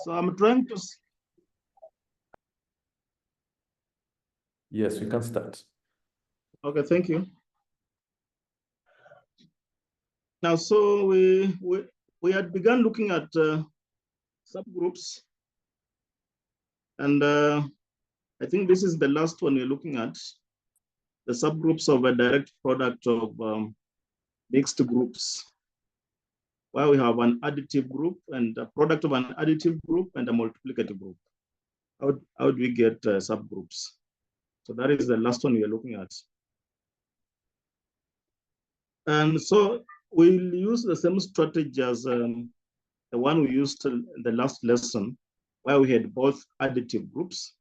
So I'm trying to. Yes, we can start. Okay, thank you. Now, so we had begun looking at subgroups, and I think this is the last one we're looking at, the subgroups of a direct product of mixed groups, where we have an additive group and a product of an additive group and a multiplicative group. How do we get subgroups? So that is the last one we are looking at. And so we'll use the same strategy as the one we used in the last lesson, where we had both additive groups.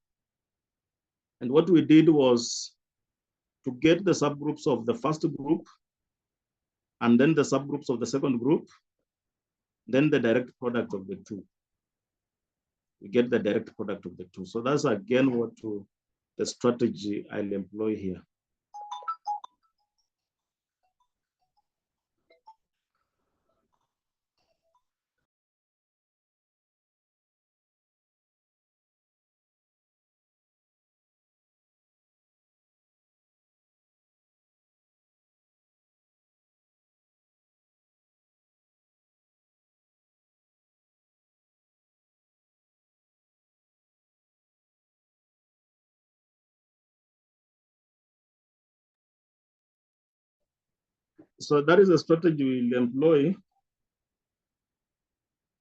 And what we did was to get the subgroups of the first group, and then the subgroups of the second group, then the direct product of the two. We get the direct product of the two. So that's again what the strategy I'll employ here. So that is a strategy we'll employ.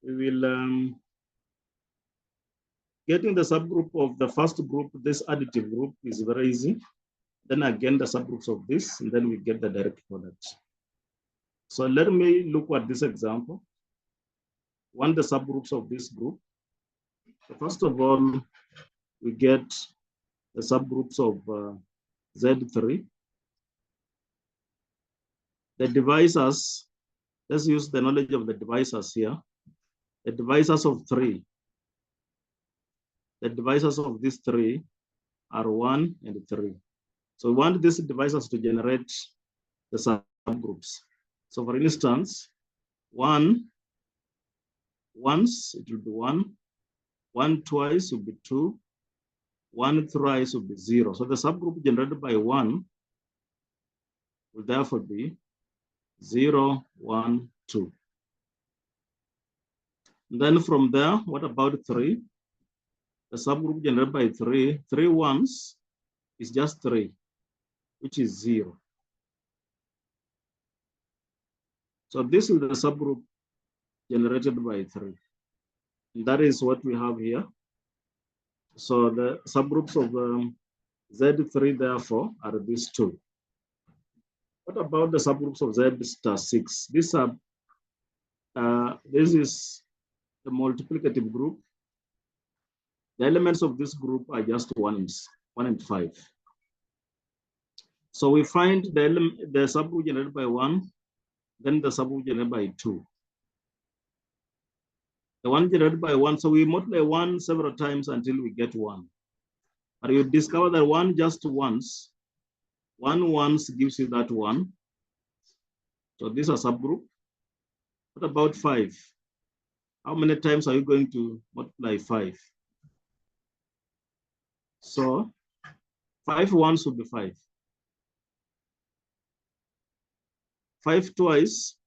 We will getting the subgroup of the first group, this additive group, is very easy. Then again, the subgroups of this, and then we get the direct product. So let me look at this example. One, the subgroups of this group. So first of all, we get the subgroups of Z3. The divisors, let's use the knowledge of the divisors here. The divisors of 3. The divisors of these 3 are 1 and 3. So we want these divisors to generate the subgroups. So for instance, 1 once, it will be 1. 1 twice will be 2. 1 thrice will be 0. So the subgroup generated by 1 will therefore be 0, 1, 2. And then from there, what about 3? The subgroup generated by 3, 3 ones is just 3, which is 0. So this is the subgroup generated by 3. And that is what we have here. So the subgroups of Z3, therefore, are these 2. What about the subgroups of Z star 6? These are, this is the multiplicative group. The elements of this group are just 1 and 5. So we find the subgroup generated by 1, then the subgroup generated by 2. The one generated by 1, so we multiply 1 several times until we get 1. But you discover that 1 just once, 1 once gives you that 1. So these are subgroup. What about 5? How many times are you going to multiply 5? So 5 once would be 5. 5 twice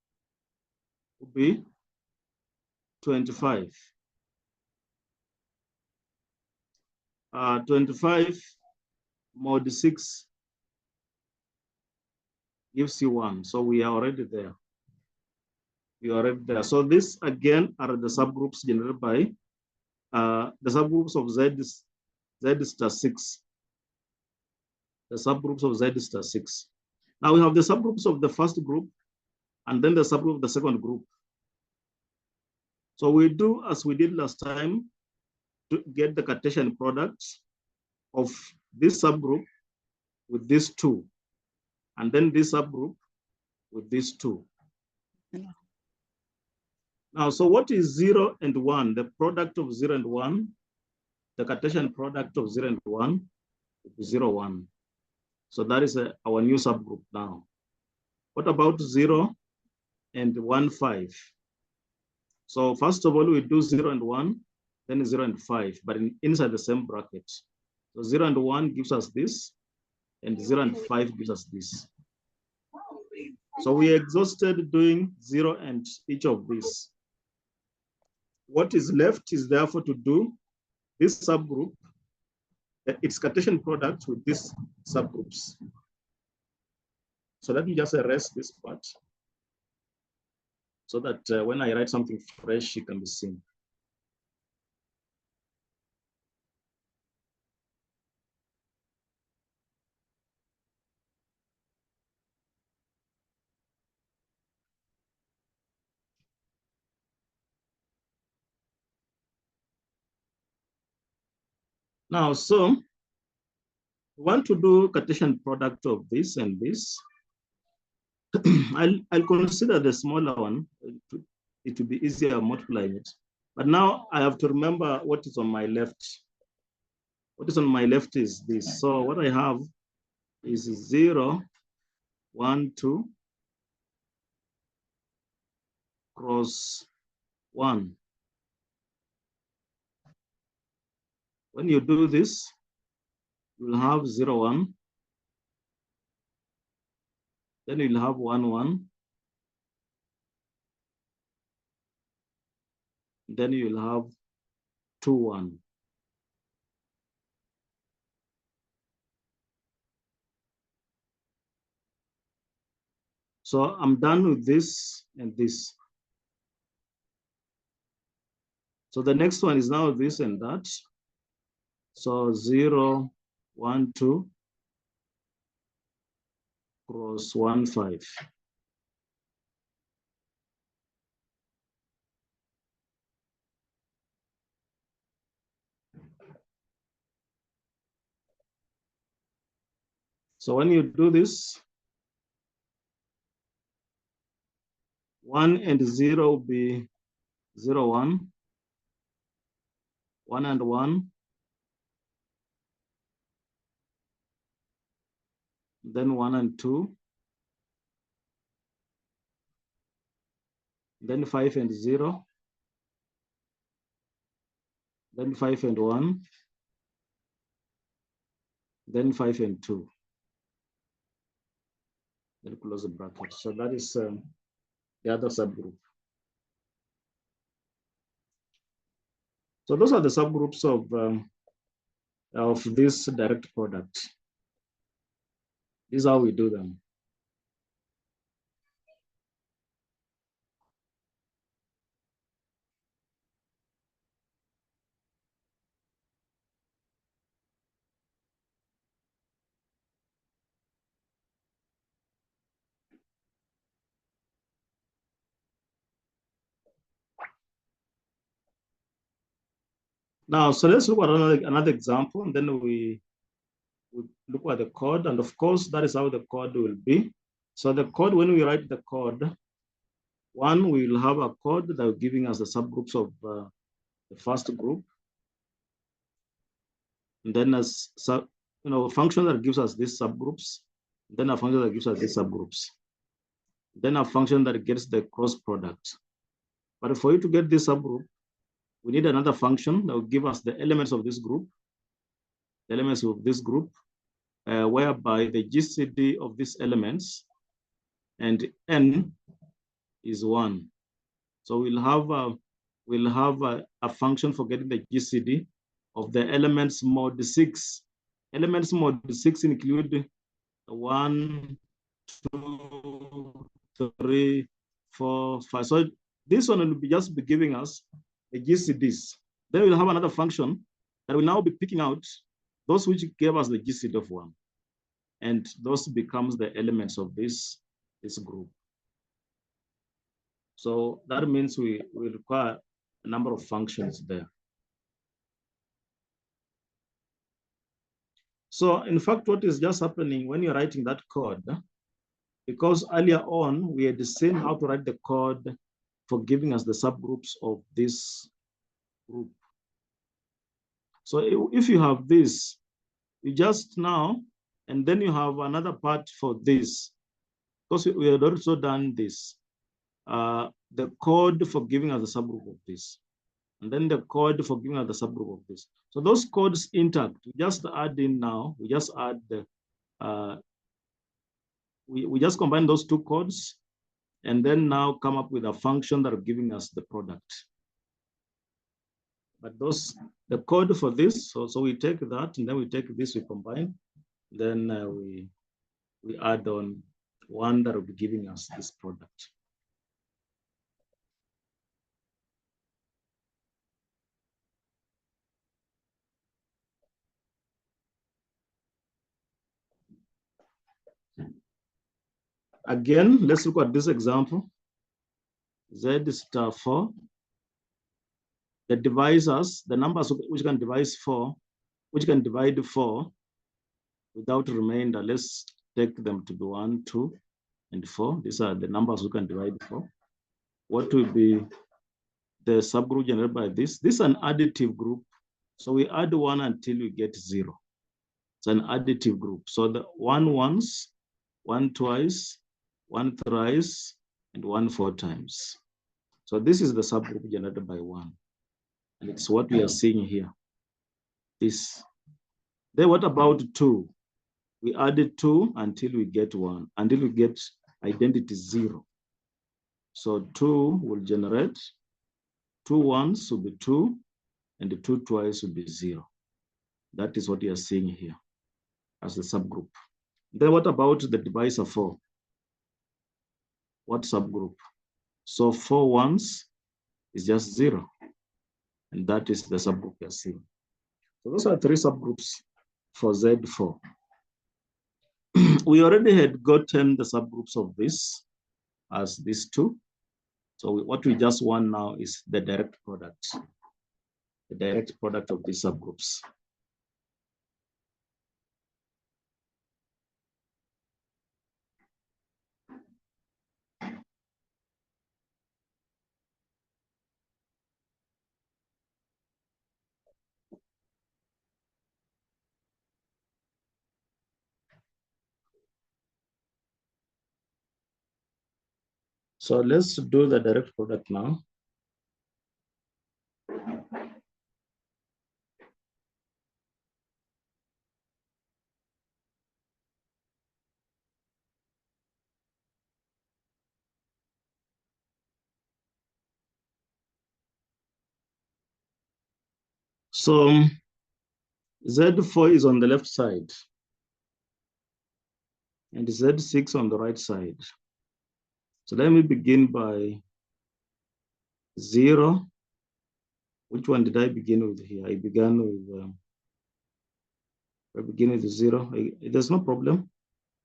would be 25. 25 mod 6 gives you 1. So we are already there. We are already there. So this again are the subgroups generated by the subgroups of Z star 6. The subgroups of Z star 6. Now we have the subgroups of the first group and then the subgroup of the second group. So we do as we did last time to get the Cartesian product of this subgroup with these 2, and then this subgroup with these 2. Now, so what is 0 and 1? The product of 0 and 1, the Cartesian product of 0 and 1 is 0, 1. So that is our new subgroup now. What about 0 and 1, 5? So first of all, we do 0 and 1. then 0 and 5, but inside the same bracket. So 0 and 1 gives us this, and 0 and 5 gives us this. So we exhausted doing 0 and each of these. What is left is therefore to do this subgroup, its Cartesian product with these subgroups. So let me just erase this part so that when I write something fresh, it can be seen. Now, so we want to do Cartesian product of this and this. I'll consider the smaller one. It will be easier multiplying it. But now I have to remember what is on my left. What is on my left is this. So what I have is 0, 1, 2, cross 1. When you do this, you'll have 0, 1. Then you'll have 1, 1. Then you'll have 2, 1. So I'm done with this and this. So the next one is now this and that. So 0, 1, 2, cross 1, 5. So when you do this, 1 and 0 will be 0, 1, 1 and 1, then 1 and 2, then 5 and 0, then 5 and 1, then 5 and 2. Then close the bracket. So that is the other subgroup. So those are the subgroups of this direct product. This is how we do them. Now, so let's look at another example, and then we look at the code. And of course, that is how the code will be. So the code, when we write the code, one, we will have a code that will giving us the subgroups of the first group. And then a function that gives us these subgroups. Then a function that gives us these subgroups. Then a function that gets the cross product. But for you to get this subgroup, we need another function that will give us the elements of this group, whereby the GCD of these elements and n is 1. So we'll have a function for getting the GCD of the elements mod 6. Elements mod 6 include 1, 2, 3, 4, 5. So this one will just be giving us the GCDs. Then we'll have another function that will now be picking out those which gave us the GCD of 1. And those becomes the elements of this group. So that means we require a number of functions there. So in fact, what is just happening when you're writing that code, because earlier on, we had seen how to write the code for giving us the subgroups of this group. So if you have this, you just now, and then you have another part for this, because we had also done this, the code for giving us the subgroup of this. and then the code for giving us the subgroup of this. So those codes intact, we just add in now, we just add the, we just combine those two codes and then now come up with a function that are giving us the product. But those, the code for this, so we take that and then we take this, we combine, then we add on one that will be giving us this product. Again, let's look at this example. Z star 4. The divisors, the numbers which can divide 4 without remainder. Let's take them to be 1, 2, and 4. These are the numbers we can divide 4. What will be the subgroup generated by this? This is an additive group. So we add 1 until we get 0. It's an additive group. So the 1 once, 1 twice, 1 thrice, and 1 4 times. So this is the subgroup generated by 1. And it's what we are seeing here. This. Then what about 2? We added 2 until we get 1, until we get identity 0. So 2 will generate, 2 once will be 2, and the 2 twice will be 0. That is what you are seeing here as the subgroup. Then what about the divisor 4? What subgroup? So 4 once is just 0. And that is the subgroup you are seeing. So those are 3 subgroups for Z4. We already had gotten the subgroups of this as these 2. So what we just want now is the direct product of these subgroups. So let's do the direct product now. So Z4 is on the left side and Z6 on the right side. So let me begin by 0. Which one did I begin with here? I begin with 0. There's no problem.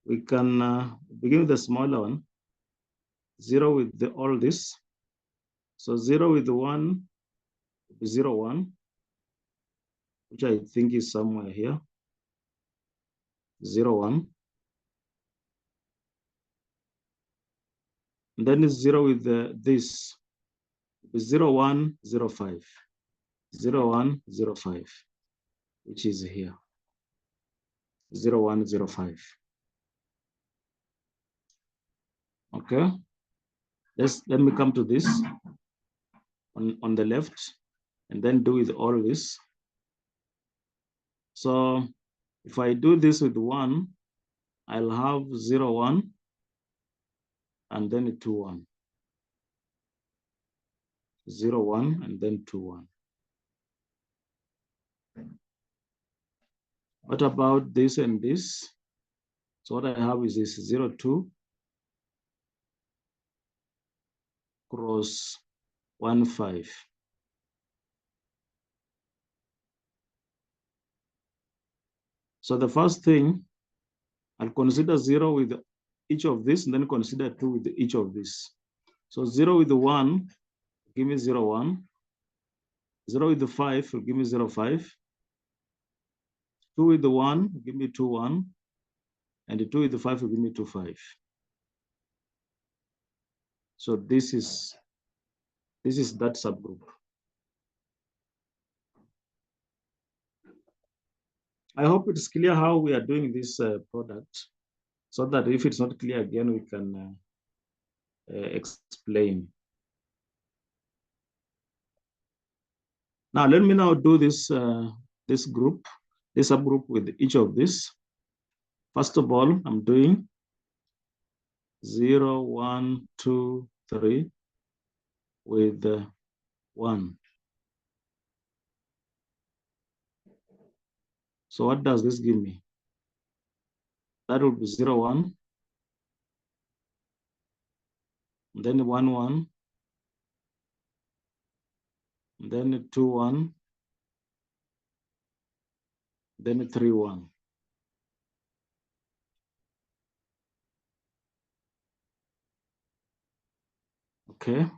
We can begin with the smaller one. 0 with all this. So 0 with the 1, 0, 1, which I think is somewhere here. 0, 1. And then it's 0 with this. 0, 1, 0, 5. 0, 1, 0, 5, which is here. 0, 1, 0, 5. Okay. Let me come to this on the left and then do with all this. So if I do this with 1, I'll have 0, 1, and then 2, 1. 0, 1, and then 2, 1. What about this and this? So what I have is this 0, 2 cross 1, 5. So the first thing, I'll consider 0 with each of this, and then consider 2 with each of this. So 0 with the 1, give me 0, 1. 0 with the 5 will give me 0, 5. 2 with the 1, give me 2, 1. And the 2 with the 5 will give me 2, 5. So this is that subgroup. I hope it's clear how we are doing this product, so that if it's not clear again, we can explain. Now let me now do this this subgroup with each of these. First of all, I'm doing 0, 1, 2, 3 with 1. So what does this give me? That would be 0, 1, and then 1, 1, and then 2, 1, then 3, 1. Okay.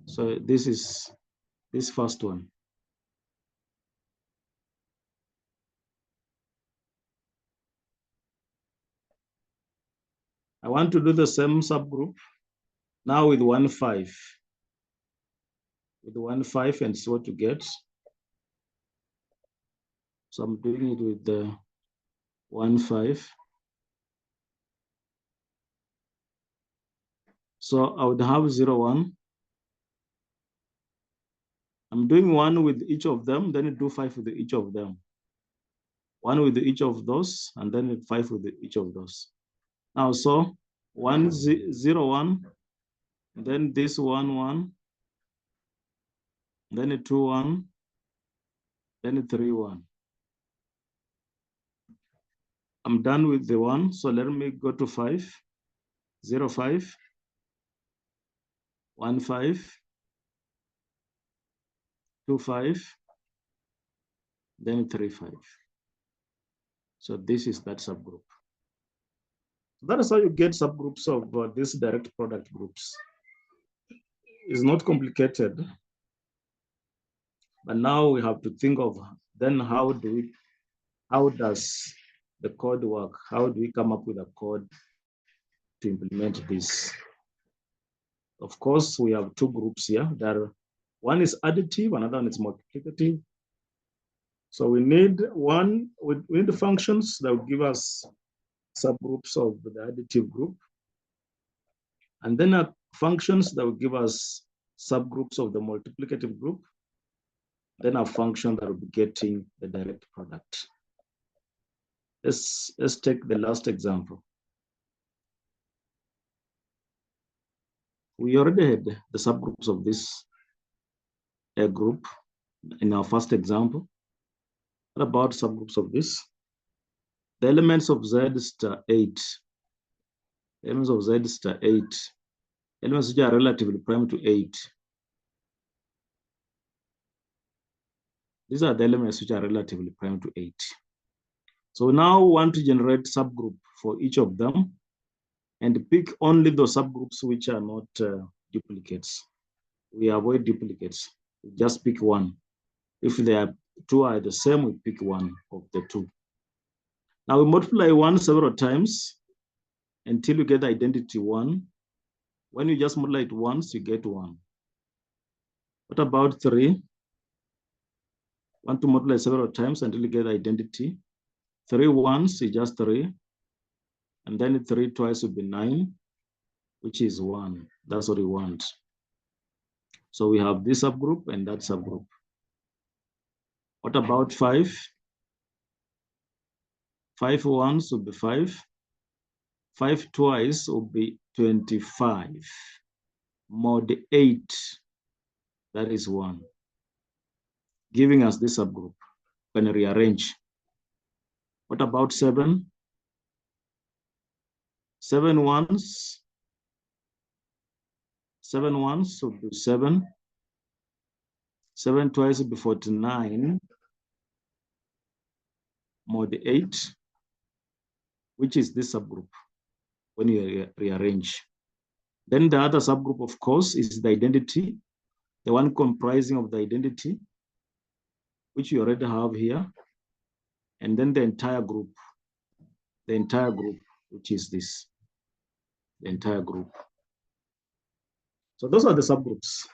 So this is this first one. I want to do the same subgroup now with 1, 5. With 1, 5 and see what you get. So I'm doing it with the 1, 5. So I would have 0, 1. I'm doing 1 with each of them, then you do 5 with each of them. 1 with each of those, and then 5 with each of those. Now, so 1, 0, 1, then this 1, 1, then 2, 1, then 3, 1. I'm done with the 1, so let me go to 5, 0, 5, 1, 5, 2, 5, then 3, 5. So this is that subgroup. That is how you get subgroups of these direct product groups. It's not complicated, but now we have to think of then how does the code work? How do we come up with a code to implement this? Of course, we have two groups here. One is additive, another one is multiplicative. So we need the functions that will give us subgroups of the additive group, and then functions that will give us subgroups of the multiplicative group, then a function that will be getting the direct product. Let's take the last example. We already had the subgroups of this group in our first example. What about subgroups of this? The elements of Z star 8. Elements of Z star 8. Elements which are relatively prime to 8. These are the elements which are relatively prime to 8. So now we want to generate subgroup for each of them and pick only those subgroups which are not duplicates. We avoid duplicates. We just pick one. If two are the same, we pick one of the two. Now we multiply 1 several times until you get identity 1. When you just multiply it once, you get 1. What about 3? Want to multiply several times until you get identity. 3 once is just 3. And then 3 twice would be 9, which is 1. That's what we want. So we have this subgroup and that subgroup. What about 5? 5 once would be 5. 5 twice would be 25. Mod 8, that is 1. Giving us this subgroup. When we rearrange. What about 7? 7 once. 7 once would be 7. 7 twice would be 49. Mod 8, which is this subgroup when you rearrange. Then the other subgroup, of course, is the identity, the one comprising of the identity, which you already have here. And then the entire group, which is this, the entire group. So those are the subgroups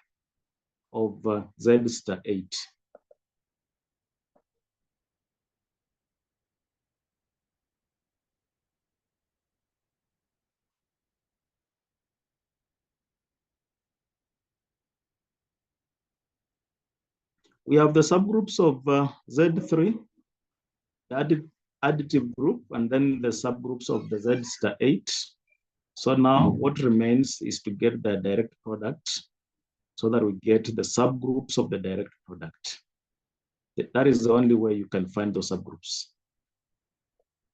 of Z star 8. We have the subgroups of Z3, the additive group, and then the subgroups of the Z star 8. So now what remains is to get the direct product so that we get the subgroups of the direct product. That is the only way you can find those subgroups.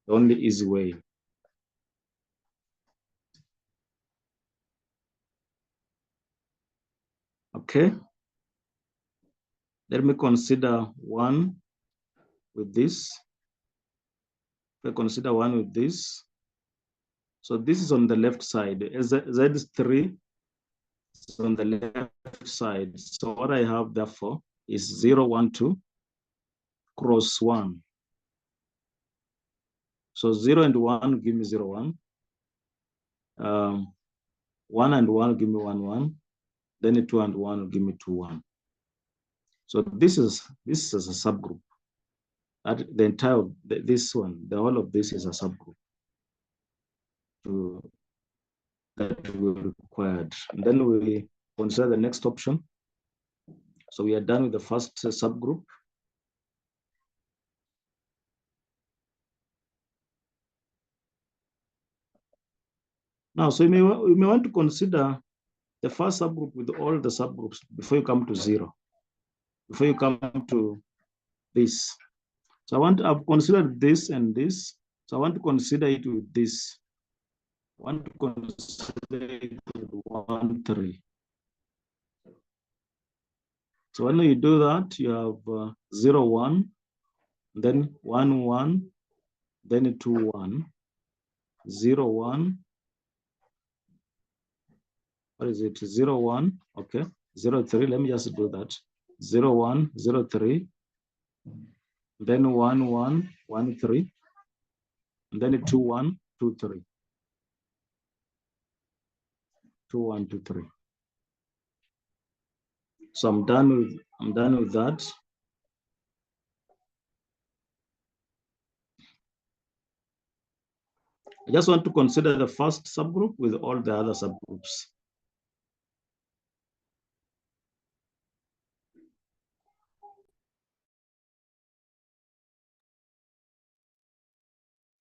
The only easy way. Okay. Let me consider one with this. If I consider one with this. So this is on the left side. Z3 is on the left side. So what I have therefore is 0, 1, 2 cross 1. So 0 and 1 give me 0, 1. 1 and 1 give me 1, 1. Then 2 and 1 give me 2, 1. So this is a subgroup. The entire this one, the whole of this is a subgroup that we required. And then we consider the next option. So we are done with the first subgroup. Now, so you may want to consider the first subgroup with all the subgroups before you come to 0, before you come to this. So I've considered this and this. So I want to consider it with this. I want to consider it with 1, 3. So when you do that, you have 0, 1, then 1, 1, then 2, 1, 0, 1. What is it? 0, 1. Okay. 0, 3. Let me just do that. 0, 1, 0, 3. Then 1, 1, 1, 3. And then 2, 1, 2, 3. 2, 1, 2, 3. So I'm done with that. I just want to consider the first subgroup with all the other subgroups.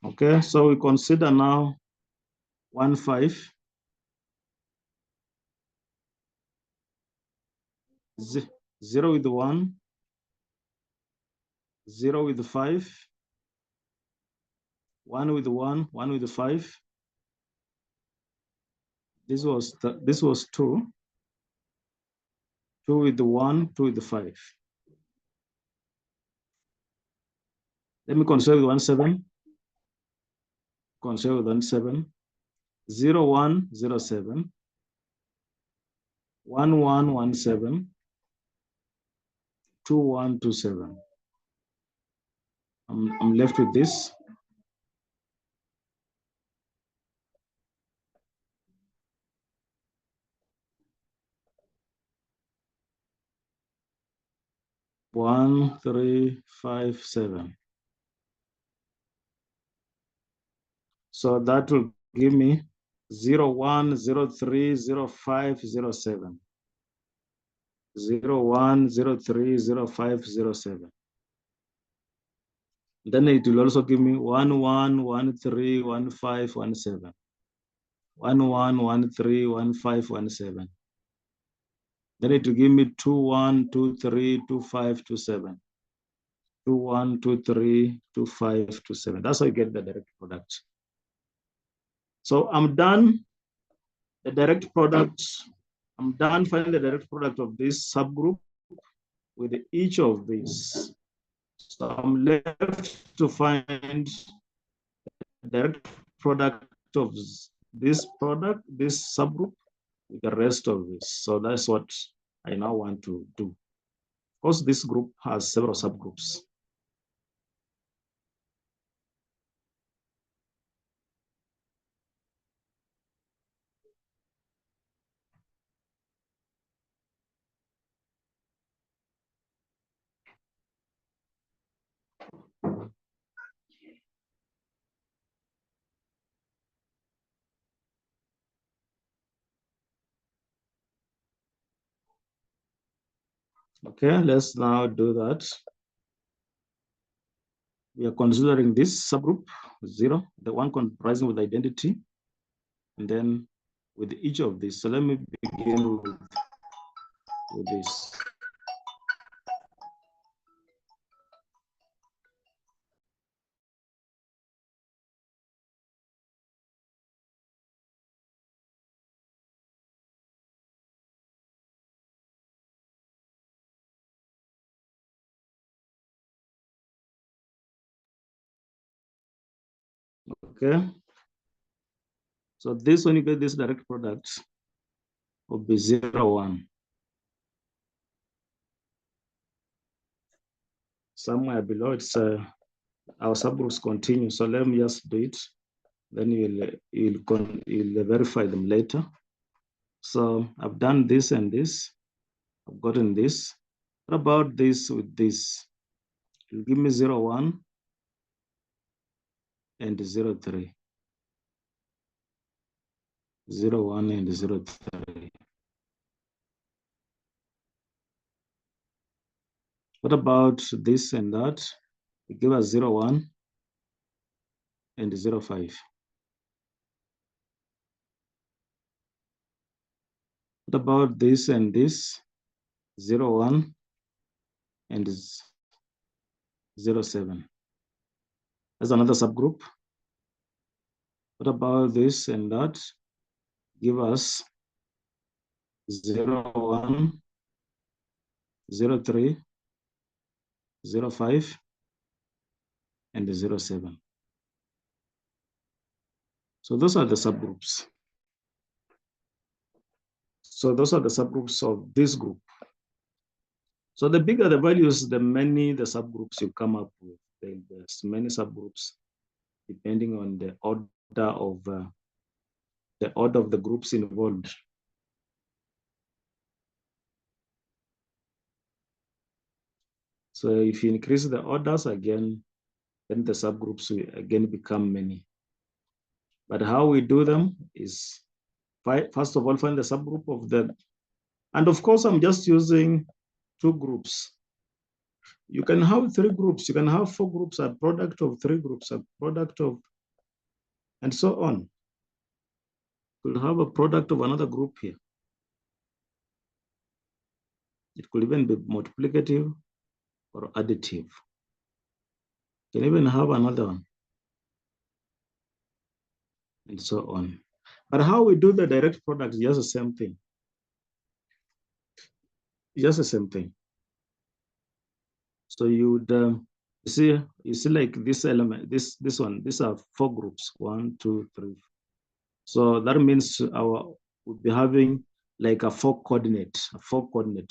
Okay, so we consider now 1, 5. 0 with 1, 0 with 5, 1 with 1, 1 with 5. This was 2. 2 with 1, 2 with 5. Let me consider with 1, 7. Consider with 1, 7. 0, 1, 0, 7. 1, 1, 1, 7. 2, 1, 2, 7. I'm left with this. One, 3, 5, 7. So that will give me 0, 1, 0, 3, 0, 5, 0, 7. 0, 1, 0, 3, 0, 5, 0, 7. Then it will also give me 1, 1, 1, 3, 1, 5, 1, 7. 1, 1, 1, 3, 1, 5, 1, 7. Then it will give me 2, 1, 2, 3, 2, 5, 2, 7. 2, 1, 2, 3, 2, 5, 2, 7. That's how you get the direct product. So I'm done. The direct product, I'm done finding the direct product of this subgroup with each of these. So I'm left to find the direct product of this product, this subgroup, with the rest of this. So that's what I now want to do. Of course, this group has several subgroups. Okay, let's now do that. We are considering this subgroup 0, the one comprising with identity, and then with each of these. So let me begin with this. Okay. So this, when you get this direct product, will be 0, 1. Somewhere below it's our subgroups continue. So let me just do it. Then you'll verify them later. So I've done this and this. I've gotten this. What about this with this? It'll give me 0, 1 and 0, 3. 0, 1 and 0, 3. What about this and that? It give us 0, 1 and 0, 5. What about this and this? 0, 1 and 0, 7. That's another subgroup. What about this and that? Give us 0, 1, 0, 3, 0, 5, and 0, 7. So those are the subgroups. So those are the subgroups of this group. So the bigger the values, the subgroups you come up with. There's many subgroups depending on the order of the groups involved. So if you increase the orders again, then the subgroups will again become many. But how we do them is, first of all, find the subgroup of the, and of course, I'm just using 2 groups. You can have 3 groups, you can have 4 groups, a product of 3 groups, a product of, and so on. You'll have a product of another group here. It could even be multiplicative or additive. You can even have another one, and so on. But how we do the direct product is just the same thing. Just the same thing. So you would you see like this element, this one, these are 4 groups, 1, 2, 3. So that means we'll be having like a 4 coordinate,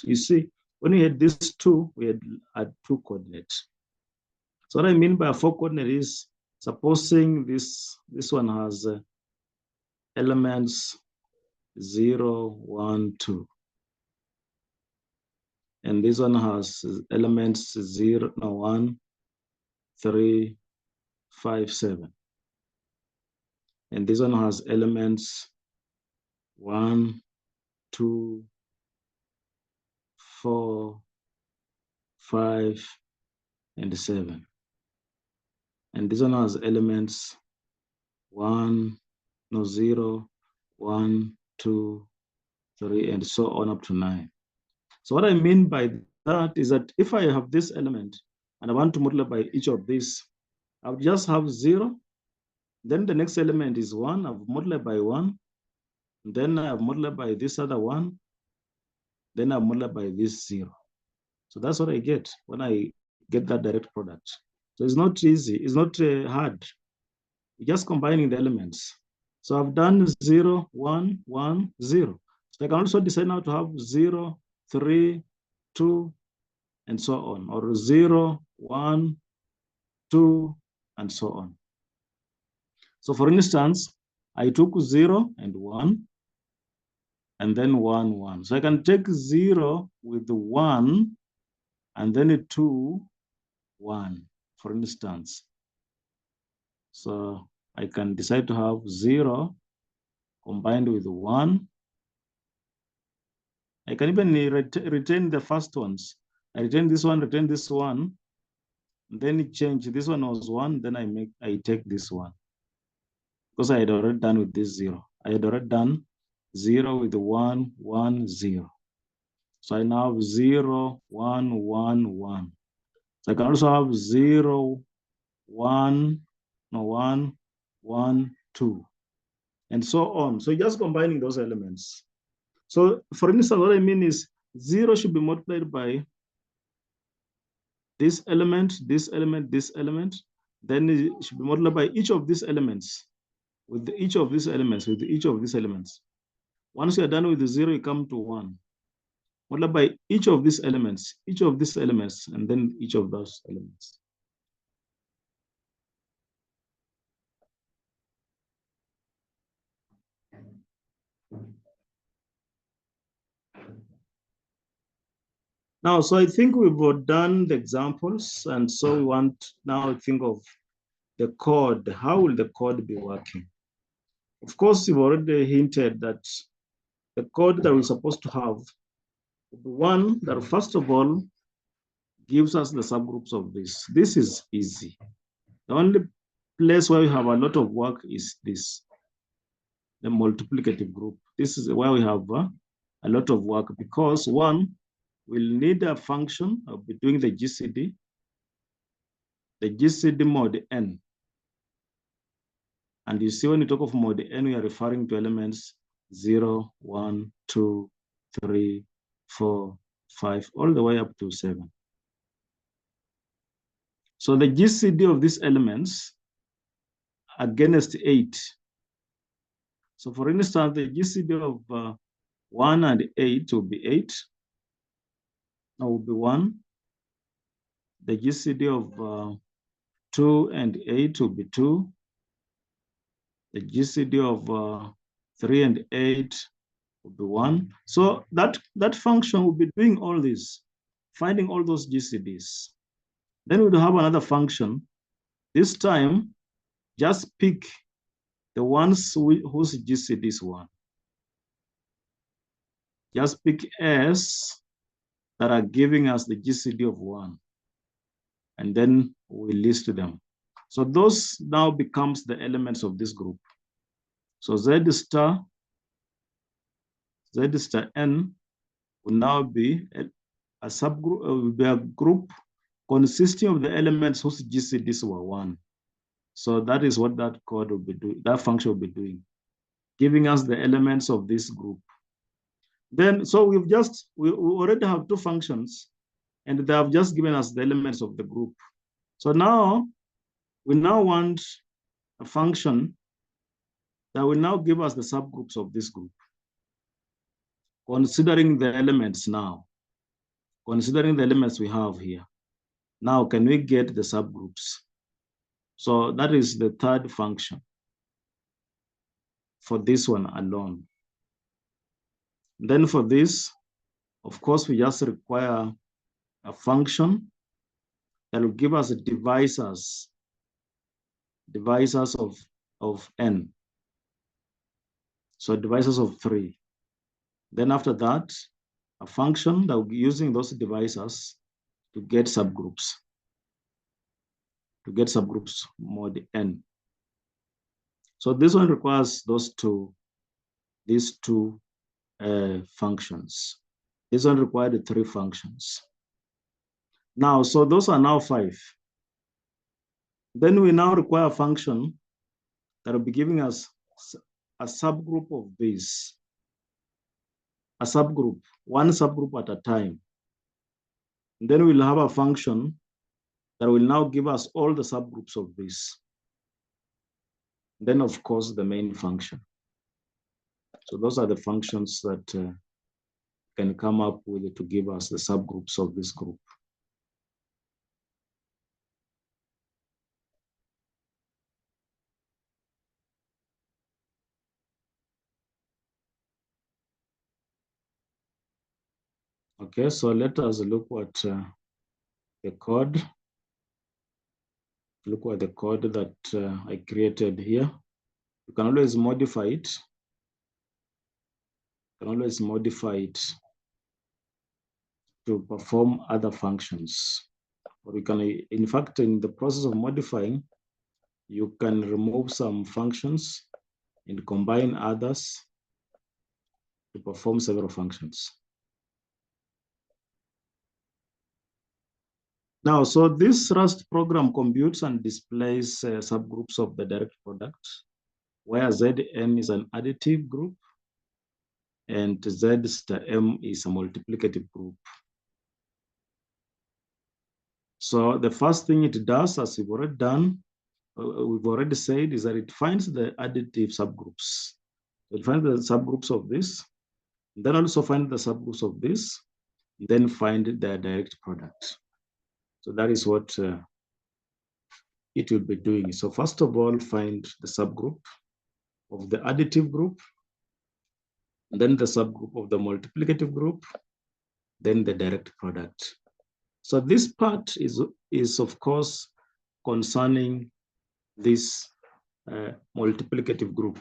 You see, when we had these 2, we had 2 coordinates. So what I mean by a 4 coordinate is, supposing this one has elements 0, 1, 2. And this one has elements 0, 1, 3, 5, 7. And this one has elements 1, 2, 4, 5, and 7. And this one has elements 1, 0, 1, 2, 3, and so on up to 9. So what I mean by that is that if I have this element and I want to multiply by each of these, I would just have 0. Then the next element is 1. I've multiplied by 1. Then I've multiplied by this other 1. Then I've multiplied by this 0. So that's what I get when I get that direct product. So it's not easy. It's not hard. You're just combining the elements. So I've done 0, 1, 1, 0. So I can also decide now to have 0, 3, 2, and so on, or 0, 1, 2, and so on. So for instance, I took 0 and 1, and then 1, 1. So I can take 0 with 1, and then 2, 1, for instance. So I can decide to have 0 combined with 1. I can even retain the first ones. I return this one, then it change. This one was 1, then I take this one. Because I had already done with this 0. I had already done 0 with 1, 1, 0. So I now have 0, 1, 1, 1. So I can also have 0, 1, 2, and so on. So just combining those elements. So for instance, what I mean is 0 should be multiplied by this element, this element, this element. Then it should be multiplied by each of these elements, with each of these elements, with each of these elements. Once you're done with the 0, you come to 1. Multiply by each of these elements, and then each of those elements. Now, so I think we've done the examples, and so we want now to think of the code. How will the code be working? Of course, you've already hinted that the code that we're supposed to have, the one that first of all gives us the subgroups of this. This is easy. The only place where we have a lot of work is this, the multiplicative group. This is where we have a lot of work, because one, we'll need a function. I'll be doing the GCD mod n. And you see, when you talk of mod n, we are referring to elements 0, 1, 2, 3, 4, 5, all the way up to 7. So the GCD of these elements against 8. So for instance, the GCD of 1 and 8 will be 8. That will be 1. The GCD of 2 and 8 will be 2. The GCD of 3 and 8 will be 1. So that function will be doing all this, finding all those GCDs. Then we'll have another function. This time, just pick the ones whose GCD is 1. Just pick S that are giving us the GCD of 1. And then we list them. So those now becomes the elements of this group. So Z star n will now be a subgroup, will be a group consisting of the elements whose GCDs were 1. So that is what that code will be doing, that function will be doing, giving us the elements of this group. Then, so we already have 2 functions, and they have just given us the elements of the group. So now, we now want a function that will now give us the subgroups of this group. Considering the elements now, considering the elements we have here. Now, can we get the subgroups? So that is the third function for this one alone. Then for this, of course, we just require a function that will give us divisors of n. So divisors of 3. Then after that, a function that will be using those divisors to get subgroups. Mod n. So this one requires these two functions. This one required 3 functions. Now, so those are now 5. Then we now require a function that will be giving us a subgroup of this. A subgroup, one subgroup at a time. And then we'll have a function that will now give us all the subgroups of this. Then, of course, the main function. So those are the functions that can come up with it to give us the subgroups of this group. Okay, so let us look at the code. Look at the code that I created here. You can always modify it. You can always modify it to perform other functions. Or you can, in fact, in the process of modifying, you can remove some functions and combine others to perform several functions. Now, so this Rust program computes and displays subgroups of the direct product, where Zn is an additive group and Z star M is a multiplicative group. So the first thing it does, as we've already said, is that it finds the additive subgroups. It finds the subgroups of this, then also find the subgroups of this, then find the direct product. So that is what it will be doing. So first of all, find the subgroup of the additive group, then the subgroup of the multiplicative group, then the direct product. So this part is of course concerning this multiplicative group.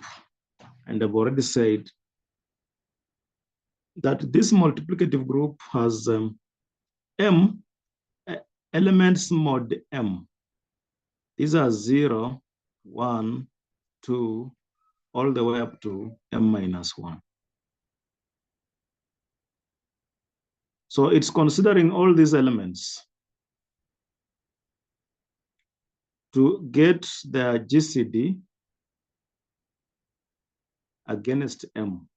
And I've already said that this multiplicative group has M elements mod M. These are 0, 1, 2, all the way up to M minus 1. So it's considering all these elements to get the GCD against M.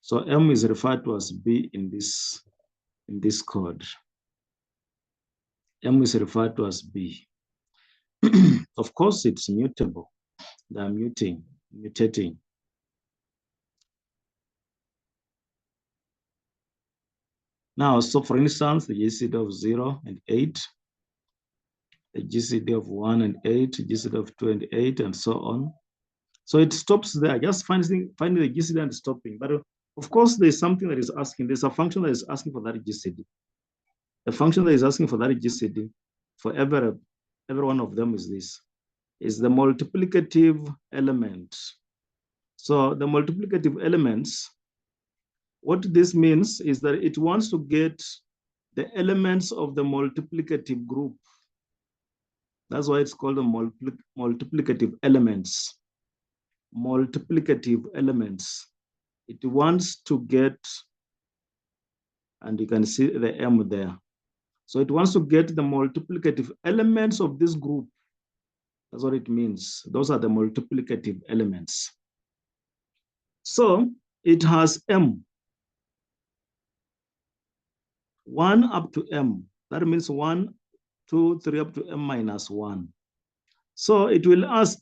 So M is referred to as B in this code. M is referred to as B. Of course, it's mutable. They're mutating. Now, so for instance, the GCD of 0 and 8, the GCD of 1 and 8, GCD of 2 and 8, and so on. So it stops there, just finding the GCD and stopping. But of course, there's something that is asking, there's a function that is asking for that GCD. The function that is asking for that GCD for every one of them is this, is the multiplicative element. So the multiplicative elements, what this means is that it wants to get the elements of the multiplicative group. That's why it's called the multiplicative elements. Multiplicative elements. It wants to get, and you can see the M there. So it wants to get the multiplicative elements of this group. That's what it means. Those are the multiplicative elements. So it has M. 1 up to M. That means 1, 2, 3 up to M minus 1. So it will ask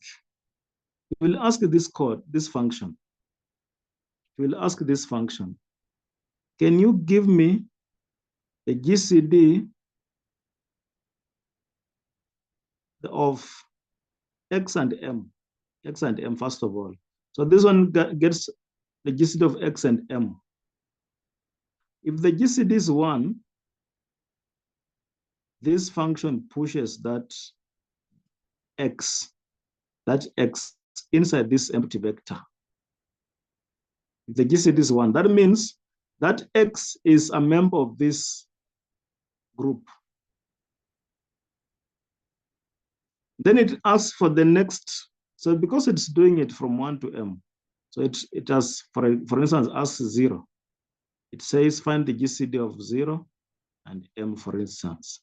this code, this function. It will ask this function. Can you give me the GCD of X and M? X and M, first of all. So this one gets the GCD of X and M. If the GCD is 1, this function pushes that X inside this empty vector. If the GCD is 1, that means that X is a member of this group. Then it asks for the next, so because it's doing it from 1 to M, so it has, for instance, asks 0. It says find the GCD of 0 and M, for instance.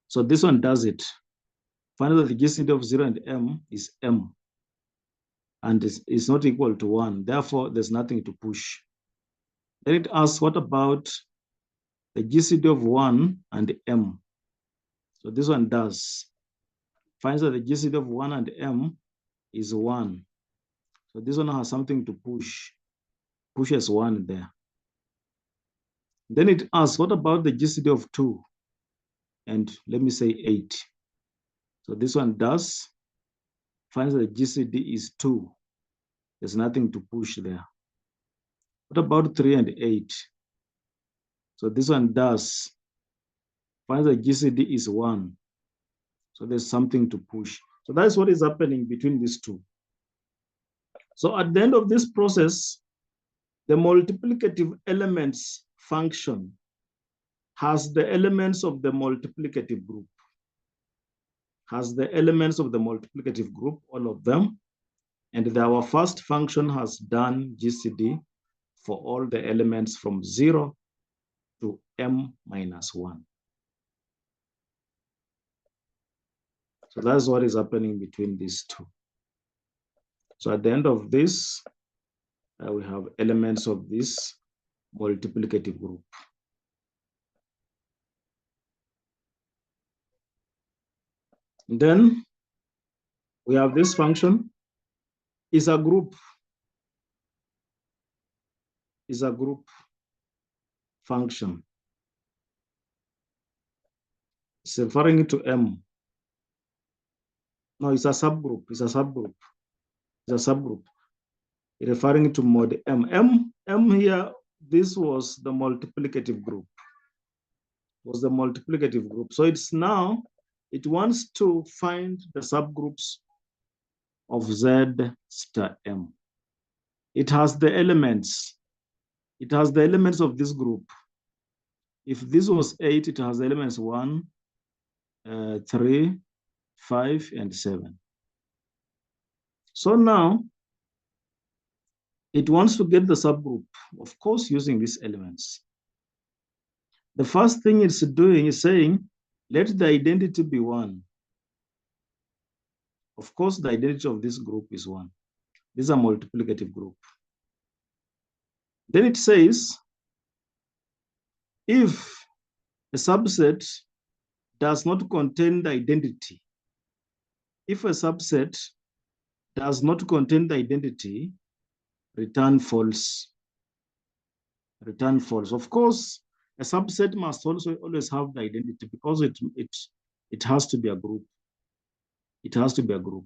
So this one does it. Find that the GCD of 0 and M is M, and is not equal to 1. Therefore, there's nothing to push. Then it asks, what about the GCD of 1 and M? So this one does. Finds that the GCD of 1 and M is 1. So this one has something to push. Pushes 1 there. Then it asks, what about the GCD of 2? And let me say 8. So this one does. Finds that the GCD is 2. There's nothing to push there. What about 3 and 8? So this one does. Finds that GCD is 1. So there's something to push. So that's what is happening between these two. So at the end of this process, The multiplicative elements function has the elements of the multiplicative group. Has the elements of the multiplicative group, all of them. And our first function has done GCD for all the elements from 0 to m-1. So that's what is happening between these two. So at the end of this, we have elements of this multiplicative group. And then we have this function is a group function. It's referring to M. No, it's a subgroup. It's a subgroup. It's a subgroup referring to mod M. M here, this was the multiplicative group. Was the multiplicative group. So it's now, it wants to find the subgroups of Z star M. It has the elements. It has the elements of this group. If this was 8, it has elements 1, 3, 5, and 7. So now, it wants to get the subgroup, of course, using these elements. The first thing it's doing is saying, let the identity be 1. Of course, the identity of this group is 1. This is a multiplicative group. Then it says, if a subset does not contain the identity, if a subset does not contain the identity, return false. Return false. Of course, a subset must also always have the identity because it has to be a group. It has to be a group.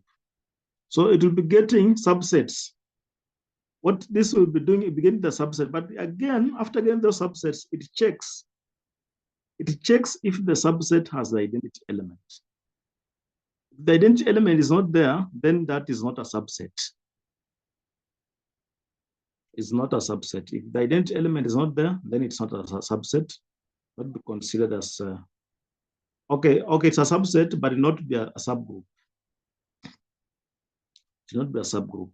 So it will be getting subsets. What this will be doing, it will be getting the subset. But again, after getting those subsets, it checks if the subset has the identity element. If the identity element is not there, then that is not a subset. It's not a subset. If the identity element is not there, then it's not a subset. Not be considered as okay, it's a subset, but it not be a subgroup. It not be a subgroup.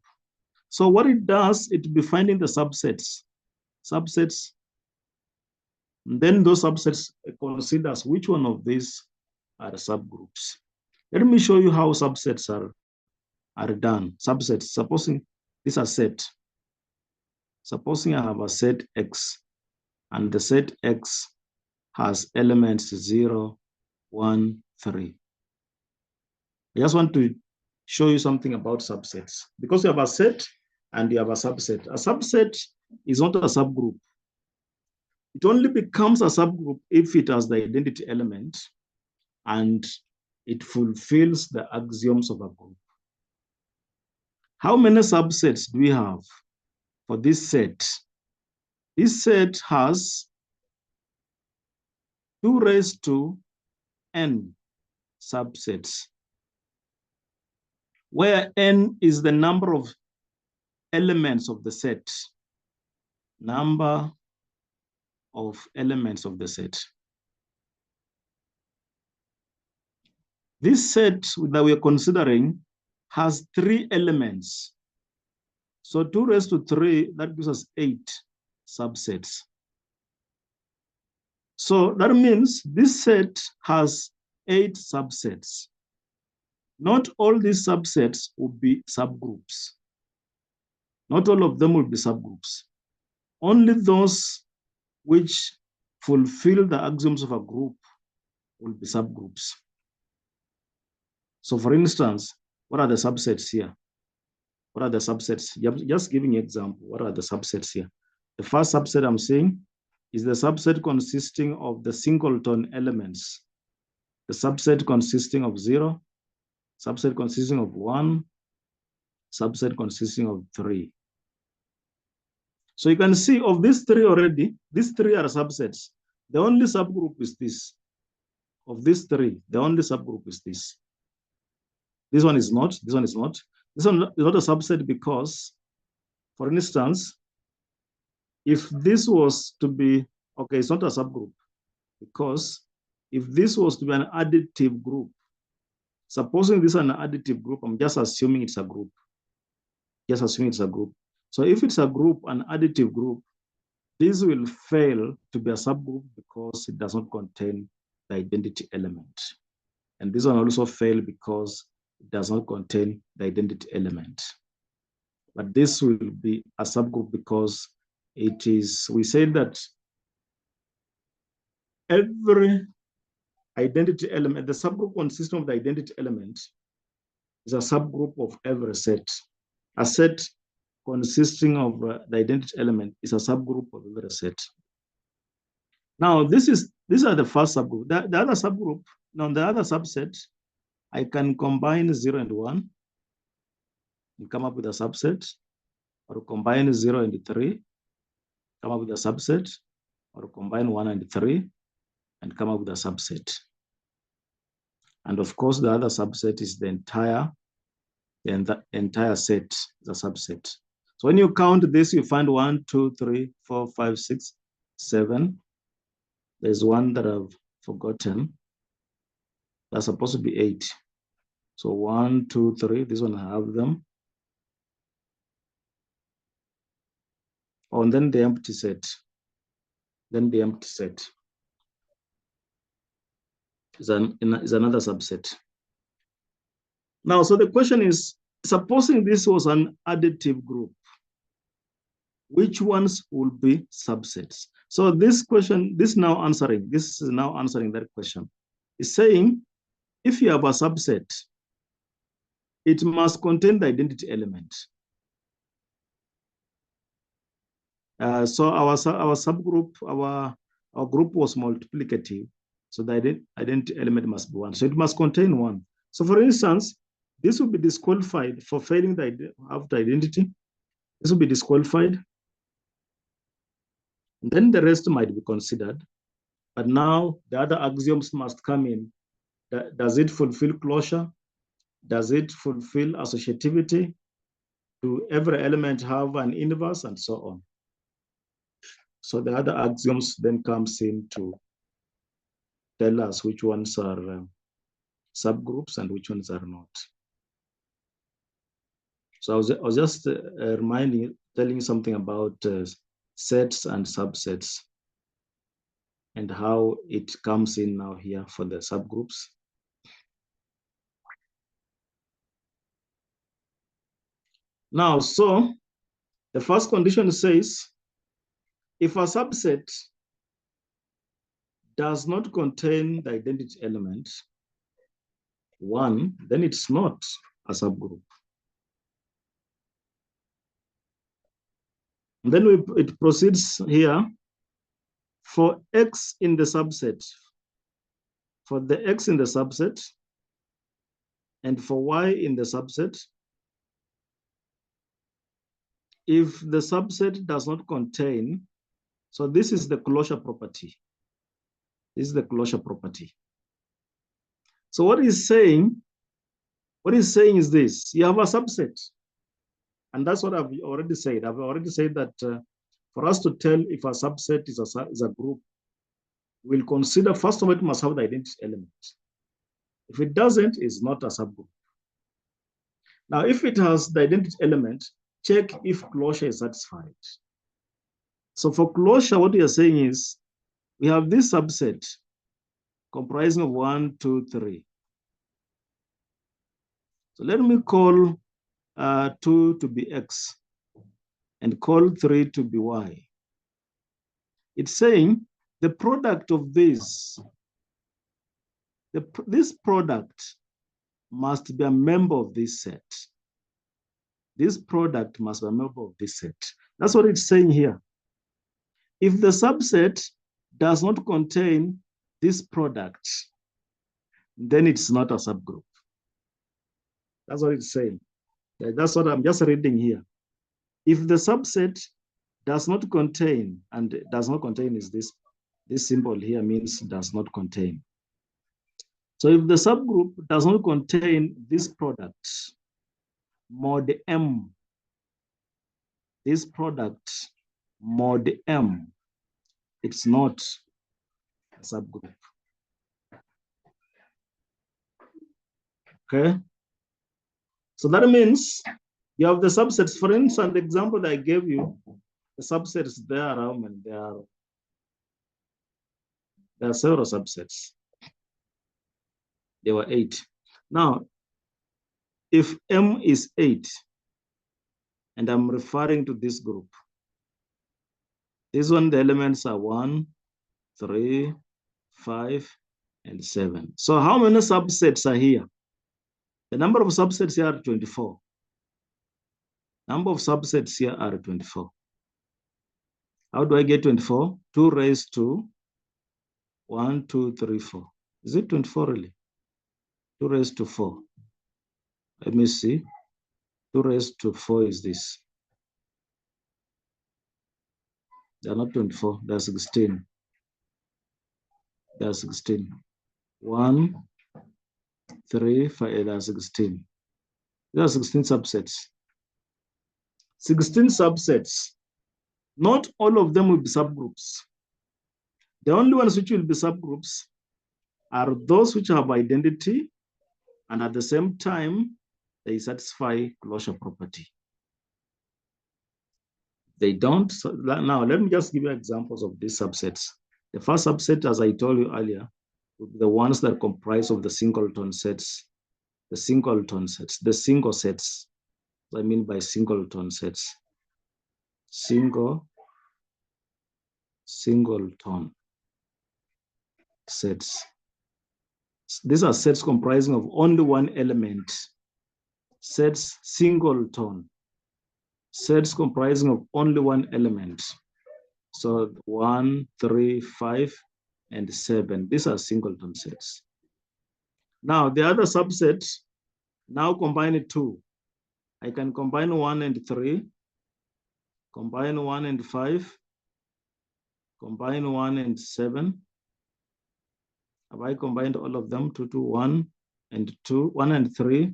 So what it does, it will be finding the subsets. And then those subsets considers which one of these are the subgroups. Let me show you how subsets are done. Subsets, supposing this is a set. Supposing I have a set X, and the set X has elements 0, 1, 3. I just want to show you something about subsets. Because you have a set and you have a subset. A subset is not a subgroup. It only becomes a subgroup if it has the identity element and it fulfills the axioms of a group. How many subsets do we have for this set? This set has 2 raised to n subsets, where n is the number of elements of the set. Number of elements of the set. This set that we are considering has 3 elements. So 2 raised to 3, that gives us 8 subsets. So that means this set has 8 subsets. Not all these subsets will be subgroups. Not all of them will be subgroups. Only those which fulfill the axioms of a group will be subgroups. So for instance, what are the subsets here? What are the subsets? Just giving an example, what are the subsets here? The first subset I'm saying is the subset consisting of the singleton elements. The subset consisting of 0, subset consisting of 1, subset consisting of 3. So you can see of these 3 already, these 3 are subsets. The only subgroup is this. Of these 3, the only subgroup is this. This one is not, this one is not. This one is not a subset because, for instance, if this was to be, okay, it's not a subgroup, because if this was to be an additive group, supposing this is an additive group, I'm just assuming it's a group. Just assuming it's a group. So if it's a group, an additive group, this will fail to be a subgroup because it does not contain the identity element. And this one also fail because it does not contain the identity element. But this will be a subgroup because it is, we say that every identity element, the subgroup consists of the identity element, is a subgroup of every set. A set consisting of the identity element is a subgroup of every set. Now, these are the first subgroup. The other subgroup, now the other subset, I can combine 0 and 1 and come up with a subset, or combine 0 and 3, come up with a subset, or combine 1 and 3 and come up with a subset. And of course, the other subset is the entire set is a subset. So when you count this, you find 1, 2, 3, 4, 5, 6, 7. There's one that I've forgotten. That's supposed to be 8. So 1, 2, 3, this one I have them. Oh, and then the empty set. Then the empty set is another subset. Now, so the question is, supposing this was an additive group, which ones will be subsets? So this question, this is now answering that question. It's saying, if you have a subset, it must contain the identity element. So our subgroup, our group was multiplicative. So the identity element must be 1. So it must contain 1. So for instance, this will be disqualified for failing the identity. This will be disqualified. And then the rest might be considered. But now the other axioms must come in. Does it fulfill closure? Does it fulfill associativity? Do every element have an inverse, and so on? So the other axioms then comes in to tell us which ones are subgroups and which ones are not. So I was just telling you something about sets and subsets and how it comes in now here for the subgroups. Now, so the first condition says, if a subset does not contain the identity element 1, then it's not a subgroup. And then it proceeds here for X in the subset, for the X in the subset, and for Y in the subset, if the subset does not contain, so this is the closure property. This is the closure property. So what he's saying is this: you have a subset, and that's what I've already said. I've already said that for us to tell if a subset is a group, we'll consider, first of all, it must have the identity element. If it doesn't, it's not a subgroup. Now, if it has the identity element, check if closure is satisfied. So for closure, what we are saying is, we have this subset comprising of 1, 2, 3. So let me call 2 to be X and call 3 to be Y. It's saying the product of this product must be a member of this set. This product must be a member of this set. That's what it's saying here. If the subset does not contain this product, then it's not a subgroup. That's what it's saying. That's what I'm just reading here. If the subset does not contain, and does not contain is this symbol here means does not contain. So if the subgroup does not contain this product, mod M, this product mod M, it's not a subgroup. Okay. So that means you have the subsets. For instance, the example that I gave you, the subsets there are how many? There are several subsets. There were 8. Now, if M is 8, and I'm referring to this group, this one, the elements are 1, 3, 5, and 7. So how many subsets are here? The number of subsets here are 24. Number of subsets here are 24. How do I get 24? 2 raised to 1, 2, 3, 4. Is it 24 really? 2 raised to 4. Let me see. 2 raised to 4 is this. They're not 24, they're 16. They're 16. 1, 3, 5, they're 16. There are 16 subsets. 16 subsets. Not all of them will be subgroups. The only ones which will be subgroups are those which have identity and at the same time they satisfy closure property. They don't. So now let me just give you examples of these subsets. The first subset, as I told you earlier, would be the ones that comprise of the singleton sets, the singleton sets, the single sets. What I mean by singleton sets. Singleton sets. These are sets comprising of only one element. Sets singleton. Sets comprising of only one element. So 1, 3, 5, and 7. These are singleton sets. Now the other subset, now combine 2. I can combine 1 and 3, combine 1 and 5, combine 1 and 7. Have I combined all of them? 2, 2, 1 and 2, 1 and 3,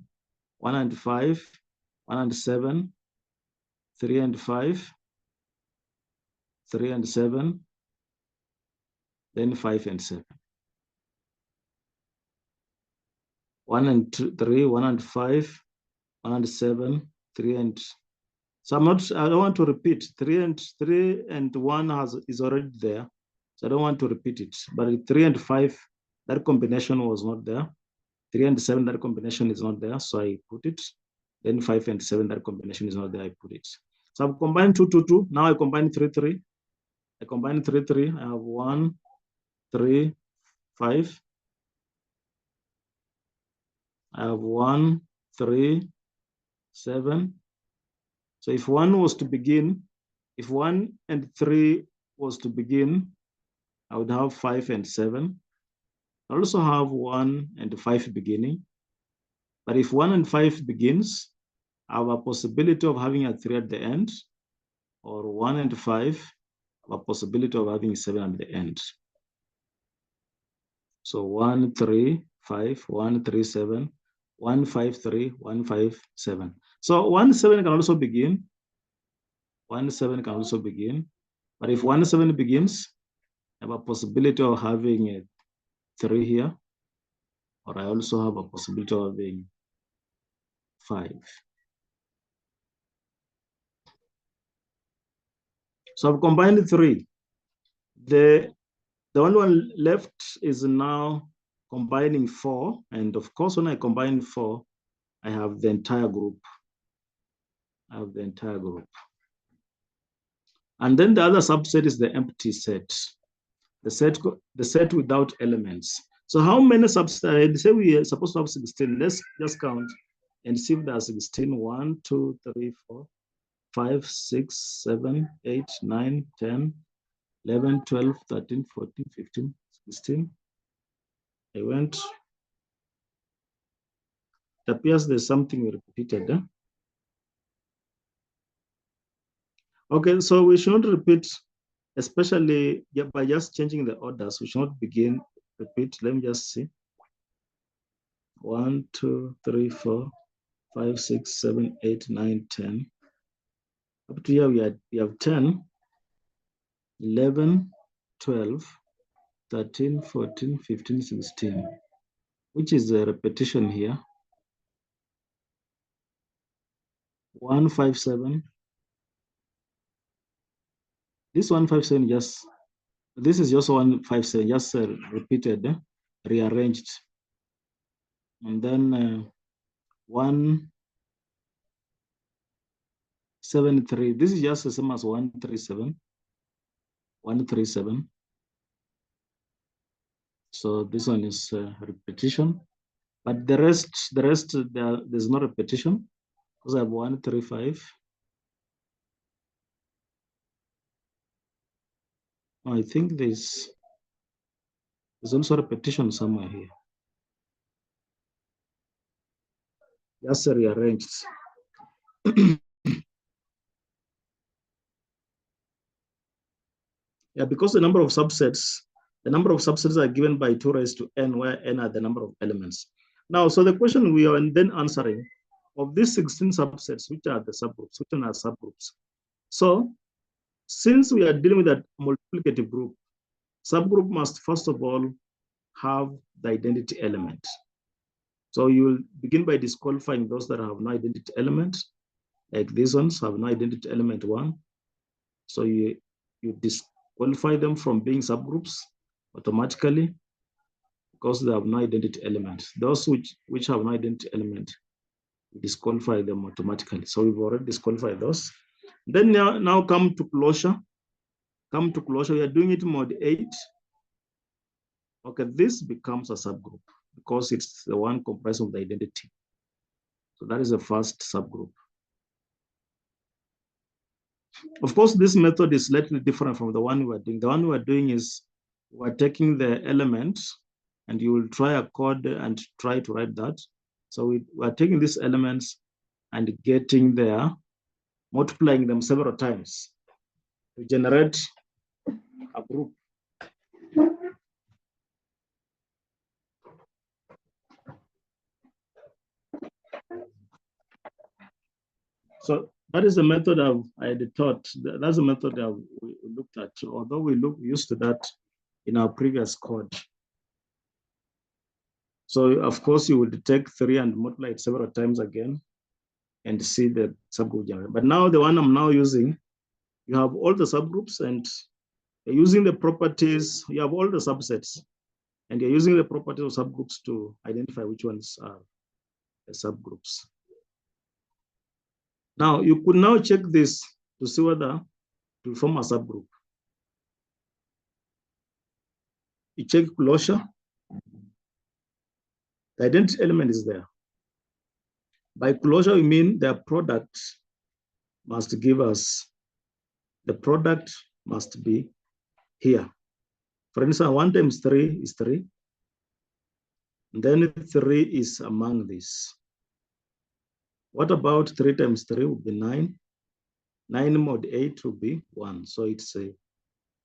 1 and 5, 1 and 7, 3 and 5, 3 and 7, then 5 and 7. 1 and 2, 3, 1 and 5, 1 and 7, 3 and. So I don't want to repeat. 3 and 1 is already there. So I don't want to repeat it. But 3 and 5, that combination was not there. 3 and 7, that combination is not there. So I put it. Then 5 and 7, that combination is not there. I put it. So I've combined 2, 2, 2. Now I combine 3, 3. I combine 3, 3. I have 1, 3, 5. I have 1, 3, 7. So if 1 was to begin, if 1 and 3 was to begin, I would have 5 and 7. I also have 1 and 5 beginning. But if 1 and 5 begins, I have a possibility of having a 3 at the end, or 1 and 5, I have a possibility of having 7 at the end. So 1, 3, 5, 1, 3, 7, 1, 5, 3, 1, 5, 7. So 1, 7 can also begin. 1, 7 can also begin. But if 1, 7 begins, I have a possibility of having a 3 here, or I also have a possibility of having 5. So I've combined 3. The only one left is now combining 4. And of course, when I combine 4, I have the entire group. I have the entire group. And then the other subset is the empty set. The set without elements. So how many subsets? Say we are supposed to have 16. Let's just count and see if there are 16. 1, 2, 3, 4, 5, 6, 7, 8, 9, 10, 11, 12, 13, 14, 15, 16. I went. It appears there's something repeated. Okay, so we should not repeat, especially by just changing the orders. We should not begin, repeat. Let me just see. 1, 2, 3, 4, 5, 6, 7, 8, 9, 10. Up to here we have 10. 11, 12, 13, 14, 15, 16, which is a repetition here. 157. This 157 just, this is just 157, just repeated, rearranged. And then 173. This is just the same as 137. 137. So this one is repetition. But the rest, there's no repetition because I have 135. I think there's also repetition somewhere here. Just rearranged. Yeah, because the number of subsets are given by 2 raised to n, where n are the number of elements. Now, so the question we are then answering, of these 16 subsets, which are the subgroups, which are subgroups? So, since we are dealing with a multiplicative group, subgroup must first of all have the identity element. So you will begin by disqualifying those that have no identity element, like these ones have no identity element 1. So you disqualify them from being subgroups automatically because they have no identity element. Those which have no identity element, we disqualify them automatically. So we've already disqualified those. Then now come to closure. Come to closure, we are doing it mode 8. Okay, this becomes a subgroup because it's the one comprised of the identity. So that is the first subgroup. Of course, this method is slightly different from the one we are doing. The one we are doing is we're taking the element and you will try a code and try to write that. So we are taking these elements and getting there, multiplying them several times to generate a group. So that is the method I had taught. That's the method that we looked at, although we used to that in our previous code. So of course you would take 3 and multiply it several times again and see the subgroup generated. But now the one I'm now using, you have all the subgroups and you're using the properties, you have all the subsets, and you're using the properties of subgroups to identify which ones are the subgroups. Now you could now check this to see whether to form a subgroup. You check closure. The identity element is there. By closure, we mean the product must give us, the product must be here. For instance, 1 times 3 is 3. And then 3 is among these. What about 3 times 3 would be 9. 9 mod 8 would be 1. So it's a,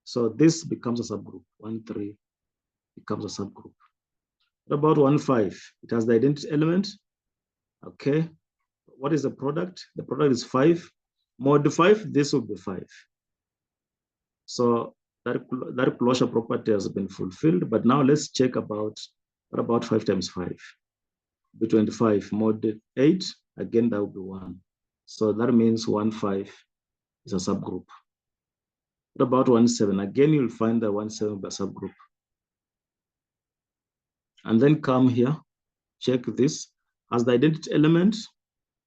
so this becomes a subgroup. 1, 3 becomes a subgroup. What about 1, 5? It has the identity element. Okay. What is the product? The product is 5. Mod 5, this will be 5. So that closure property has been fulfilled. But now let's check about, what about 5 times 5? Be 25. Mod 8, again, that will be 1. So that means 1, 5 is a subgroup. What about 1, 7? Again, you'll find that 1, 7 is a subgroup. And then come here, check this as the identity element.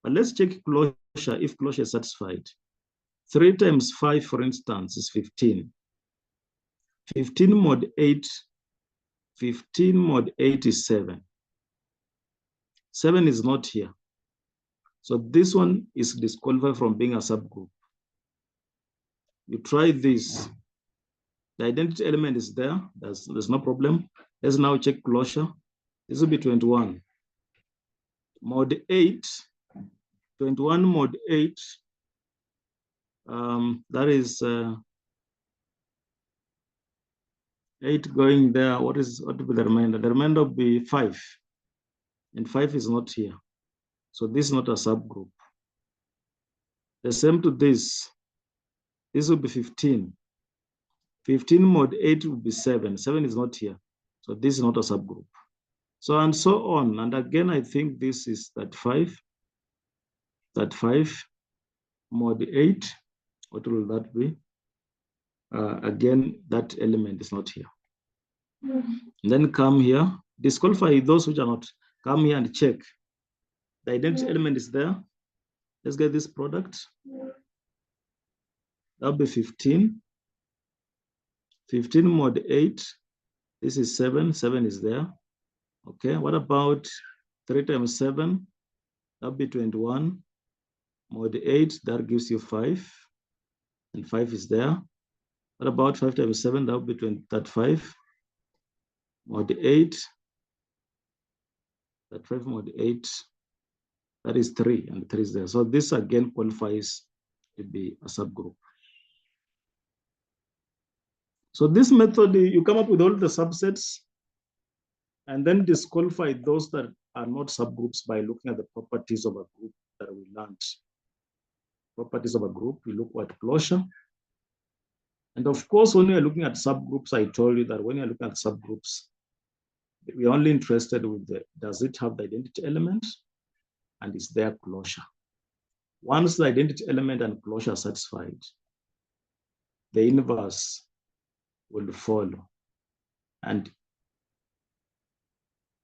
But let's check closure if closure is satisfied. 3 times 5, for instance, is 15. 15 mod 8, 15 mod 8 is 7. 7 is not here. So this one is disqualified from being a subgroup. You try this. The identity element is there. There's no problem. Let's now check closure. This will be 21. Mod 8, 21 mod 8, that is 8 going there. What will be the remainder? The remainder will be 5. And 5 is not here. So this is not a subgroup. The same to this. This will be 15. 15 mod 8 would be 7. 7 is not here. So this is not a subgroup. So and so on. And again, I think this is that 5 mod 8. What will that be? Again, that element is not here. Then come here, disqualify those which are not. Come here and check. The identity element is there. Let's get this product. That'll be 15. 15 mod 8. This is 7. 7 is there. Okay, what about 3 times 7? That'll be 21. Mod 8, that gives you 5. And 5 is there. What about 5 times 7? That'll be 35. Mod 8. That 5 mod 8. That is 3, and 3 is there. So this again qualifies to be a subgroup. So this method, you come up with all the subsets and then disqualify those that are not subgroups by looking at the properties of a group that we learned. Properties of a group, we look at closure. And of course, when you're looking at subgroups, I told you that when you're looking at subgroups, we're only interested with does it have the identity element and is there closure? Once the identity element and closure are satisfied, the inverse will follow. And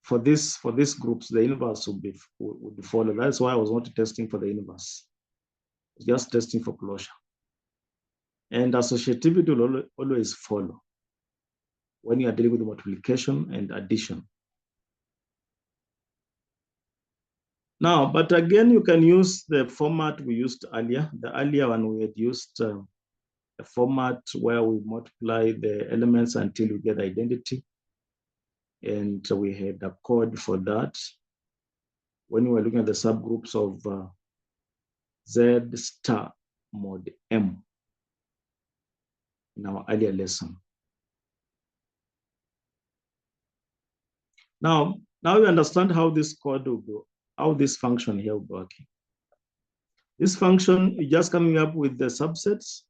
for these groups, the inverse would follow. That's why I was not testing for the inverse. Just testing for closure. And associativity will always follow when you are dealing with multiplication and addition. Now, but again, you can use the format we used earlier. The earlier one, we had used a format where we multiply the elements until we get identity. And we had a code for that. When we were looking at the subgroups of Z star mod M in our earlier lesson. Now you understand how this code will go, how this function here will be working. This function is just coming up with the subsets,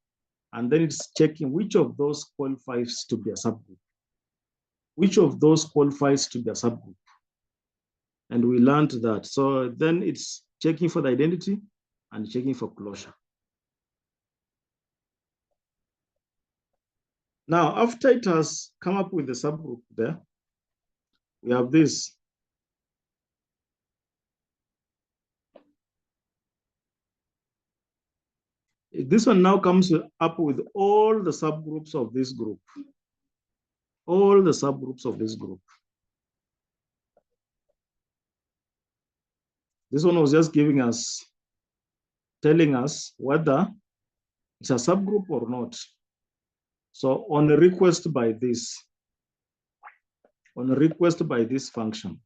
and then it's checking which of those qualifies to be a subgroup. Which of those qualifies to be a subgroup? And we learned that. So then it's checking for the identity and checking for closure. Now, after it has come up with the subgroup there, we have this. This one now comes up with all the subgroups of this group. All the subgroups of this group. This one was just giving us, telling us whether it's a subgroup or not. So on a request by this function.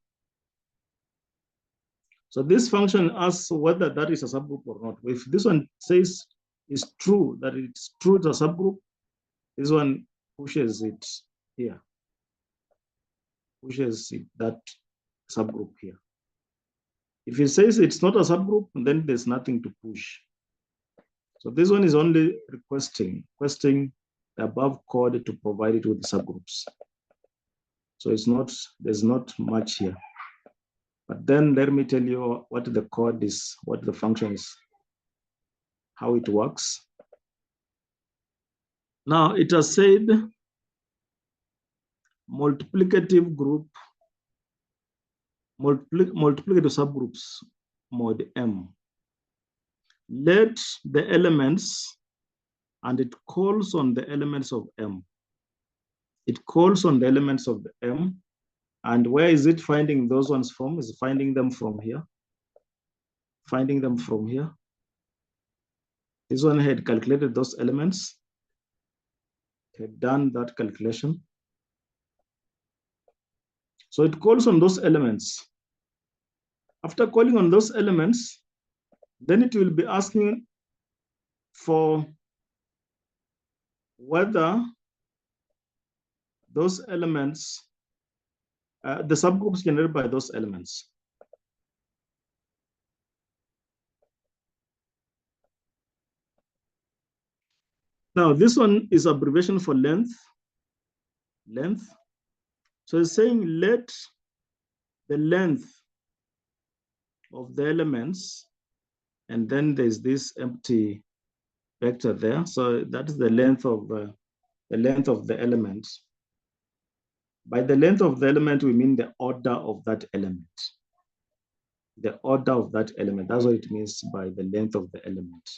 So this function asks whether that is a subgroup or not. If this one says it's true, that it's true it's a subgroup, this one pushes it here. Pushes it, that subgroup here. If it says it's not a subgroup, then there's nothing to push. So this one is only requesting the above code to provide it with the subgroups. So there's not much here. But then let me tell you what the code is, what the function is, how it works. Now it has said multiplicative group, multiplicative subgroups mod M. Let the elements, and it calls on the elements of M. It calls on the elements of the M. And where is it finding those ones from? Is finding them from here. Finding them from here. This one had calculated those elements, had done that calculation. So it calls on those elements. After calling on those elements, then it will be asking for whether those elements, the subgroups generated by those elements. Now, this one is abbreviation for length. So it's saying let the length of the elements, and then there's this empty vector there. So that is the length of the element. By the length of the element, we mean the order of that element. The order of that element. That's what it means by the length of the element.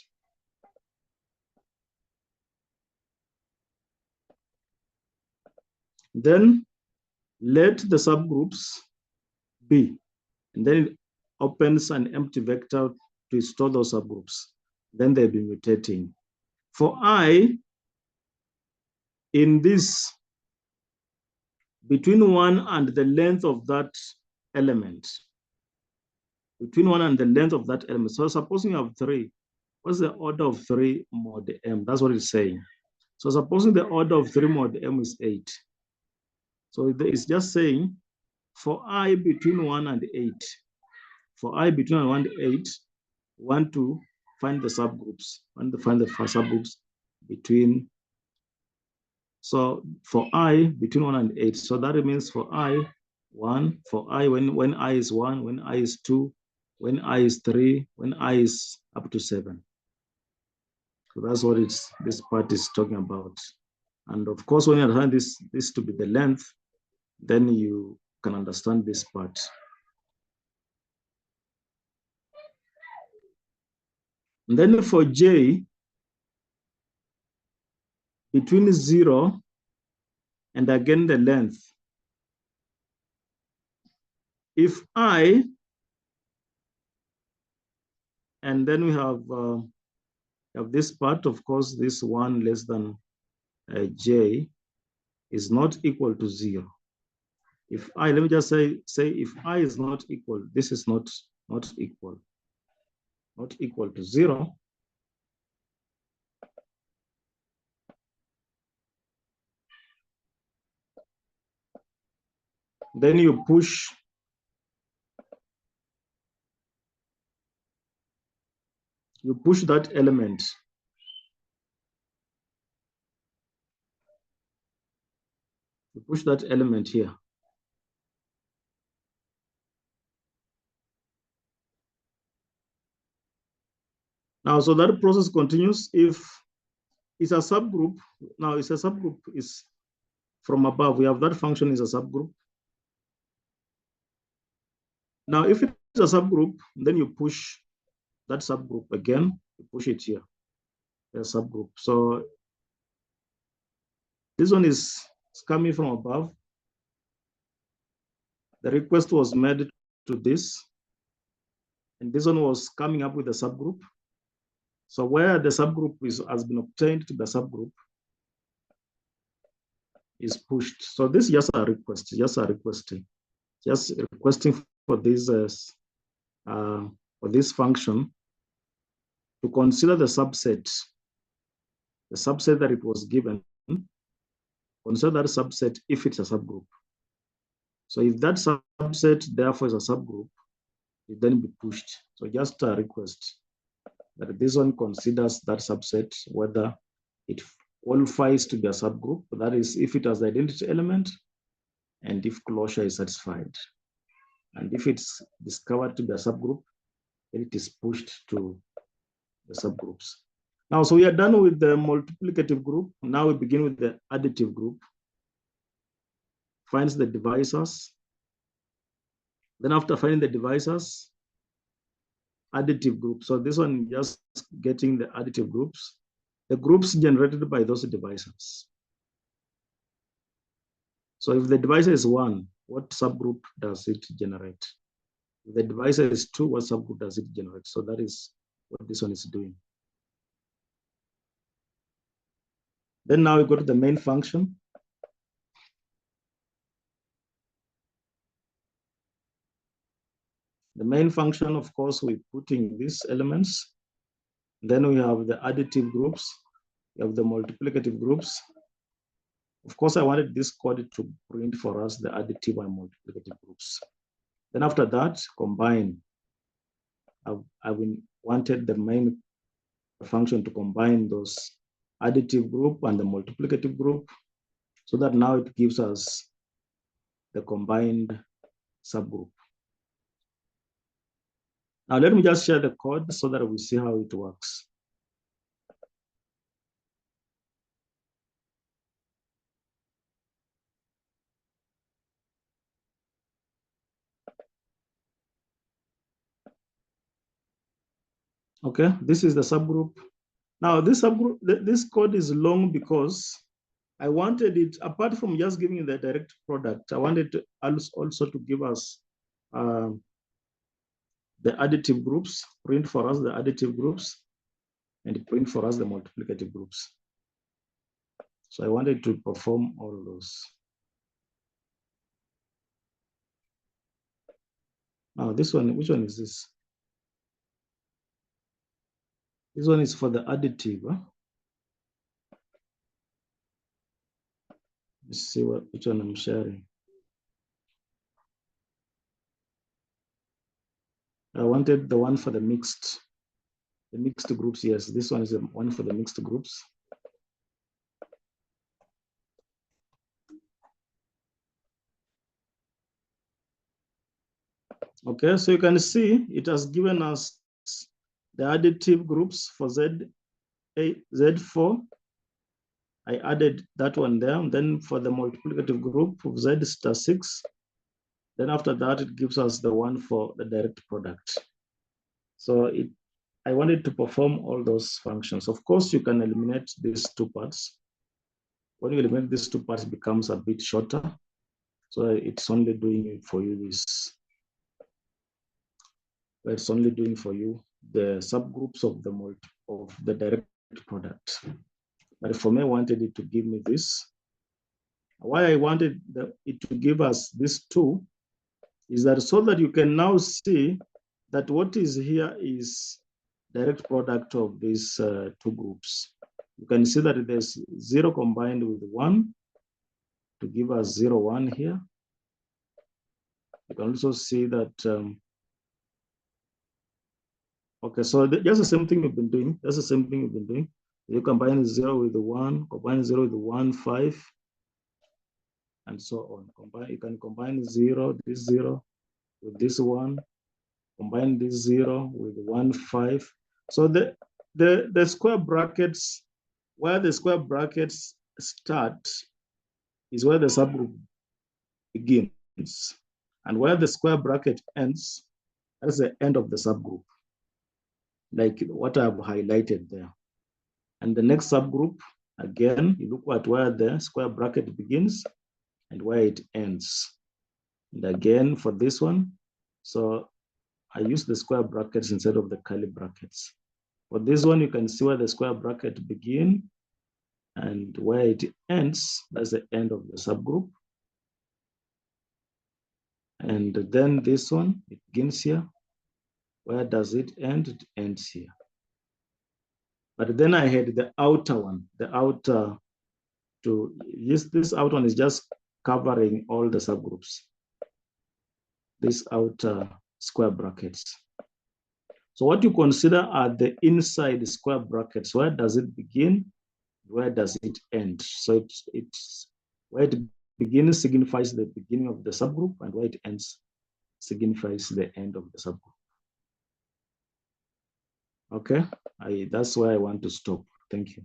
Then let the subgroups be, and then it opens an empty vector to store those subgroups. Then they'll be mutating. For I, in this, between 1 and the length of that element, between 1 and the length of that element. So supposing you have 3, what's the order of 3 mod m? That's what it's saying. So supposing the order of 3 mod m is 8. So it's just saying for I between 1 and 8, for I between 1 and 8, want to find the subgroups, want to find the subgroups between. So for I between 1 and 8, so that means for I 1, for I when I is 1, when I is 2, when I is 3, when I is up to 7. So that's what this part is talking about. And of course, when you understand this to be the length, then you can understand this part. And then for J, between 0 and again the length, if I, and then we have this part, of course, this 1 less than J is not equal to 0. If I, let me just say if I is not equal, this is not equal to 0, then you push that element. You push that element here. Now, so that process continues. If it's a subgroup, now it's a subgroup is from above. We have that function is a subgroup. Now, if it's a subgroup, then you push that subgroup again, you push it here, a subgroup. So this one is coming from above. The request was made to this, and this one was coming up with a subgroup. So where the subgroup has been obtained to the subgroup is pushed. So this is just a request, just requesting for this function to consider the subset that it was given. Consider that subset if it's a subgroup. So if that subset therefore is a subgroup, it then be pushed. So just a request that this one considers that subset whether it qualifies to be a subgroup. That is, if it has the identity element and if closure is satisfied. And if it's discovered to be a subgroup, then it is pushed to the subgroups. Now, so we are done with the multiplicative group. Now we begin with the additive group. Finds the divisors. Then after finding the divisors, additive group. So this one just getting the additive groups, the groups generated by those divisors. So if the divisor is 1, what subgroup does it generate? If the divisor is 2, what subgroup does it generate? So that is what this one is doing. Then now we go to the main function. The main function, of course, we're putting these elements. Then we have the additive groups. We have the multiplicative groups. Of course, I wanted this code to print for us the additive and multiplicative groups. Then after that, combine. I wanted the main function to combine those additive group and the multiplicative group, so that now it gives us the combined subgroup. Now let me just share the code so that we see how it works. Okay, this is the subgroup. Now this subgroup, this code is long because I wanted it, apart from just giving the direct product, I wanted to also to give us the additive groups, print for us the additive groups, and print for us the multiplicative groups. So I wanted to perform all those. Now this one, which one is this? This one is for the additive. Huh? Let's see which one I'm sharing. I wanted the one for the mixed groups. Yes, this one is the one for the mixed groups. Okay, so you can see it has given us the additive groups for Z4. I added that one there. And then for the multiplicative group of Z star 6, then after that, it gives us the one for the direct product. So I wanted to perform all those functions. Of course, you can eliminate these two parts. When you eliminate these two parts, it becomes a bit shorter. So it's only doing for you this. It's only doing for you the subgroups of the direct product. But for me, I wanted it to give me this. Why I wanted it to give us these two is that so that you can now see that what is here is direct product of these two groups. You can see that there's 0 combined with 1 to give us 0, 1 here. You can also see that, okay, so just the same thing we've been doing. That's the same thing we've been doing. You combine 0 with 1, combine 0 with 1, 5, and so on. You can combine this 0 with this 1, combine this 0 with 1, 5. So the square brackets, where the square brackets start is where the subgroup begins. And where the square bracket ends, that's the end of the subgroup, like what I've highlighted there. And the next subgroup, again, you look at where the square bracket begins and where it ends. And again, for this one, so I use the square brackets instead of the curly brackets. For this one, you can see where the square bracket begins and where it ends, that's the end of the subgroup. And then this one, it begins here. Where does it end? It ends here. But then I had the outer one, the outer to this outer one is just covering all the subgroups. These outer square brackets. So what you consider are the inside square brackets. Where does it begin? Where does it end? So it's where it begins signifies the beginning of the subgroup, and where it ends signifies the end of the subgroup. Okay, that's where I want to stop. Thank you.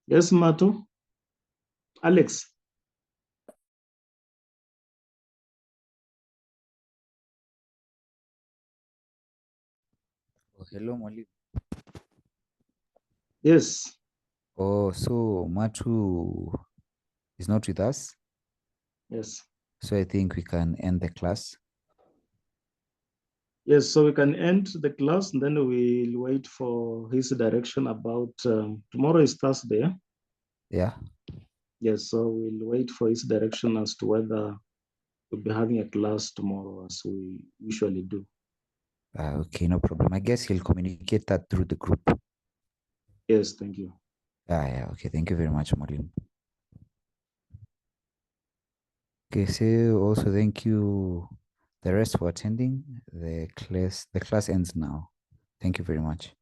Yes, Mato. Alex. Oh, hello, Mwalimu. Yes. Oh, so Matu is not with us. Yes. So I think we can end the class. Yes, so we can end the class and then we'll wait for his direction about tomorrow is Thursday. Yeah. Yes, so we'll wait for his direction as to whether we'll be having a class tomorrow as we usually do. Okay, no problem. I guess he'll communicate that through the group. Yes, thank you. Yeah, okay. Thank you very much, Mwalimu. Okay, so also thank you the rest for attending. The class ends now. Thank you very much.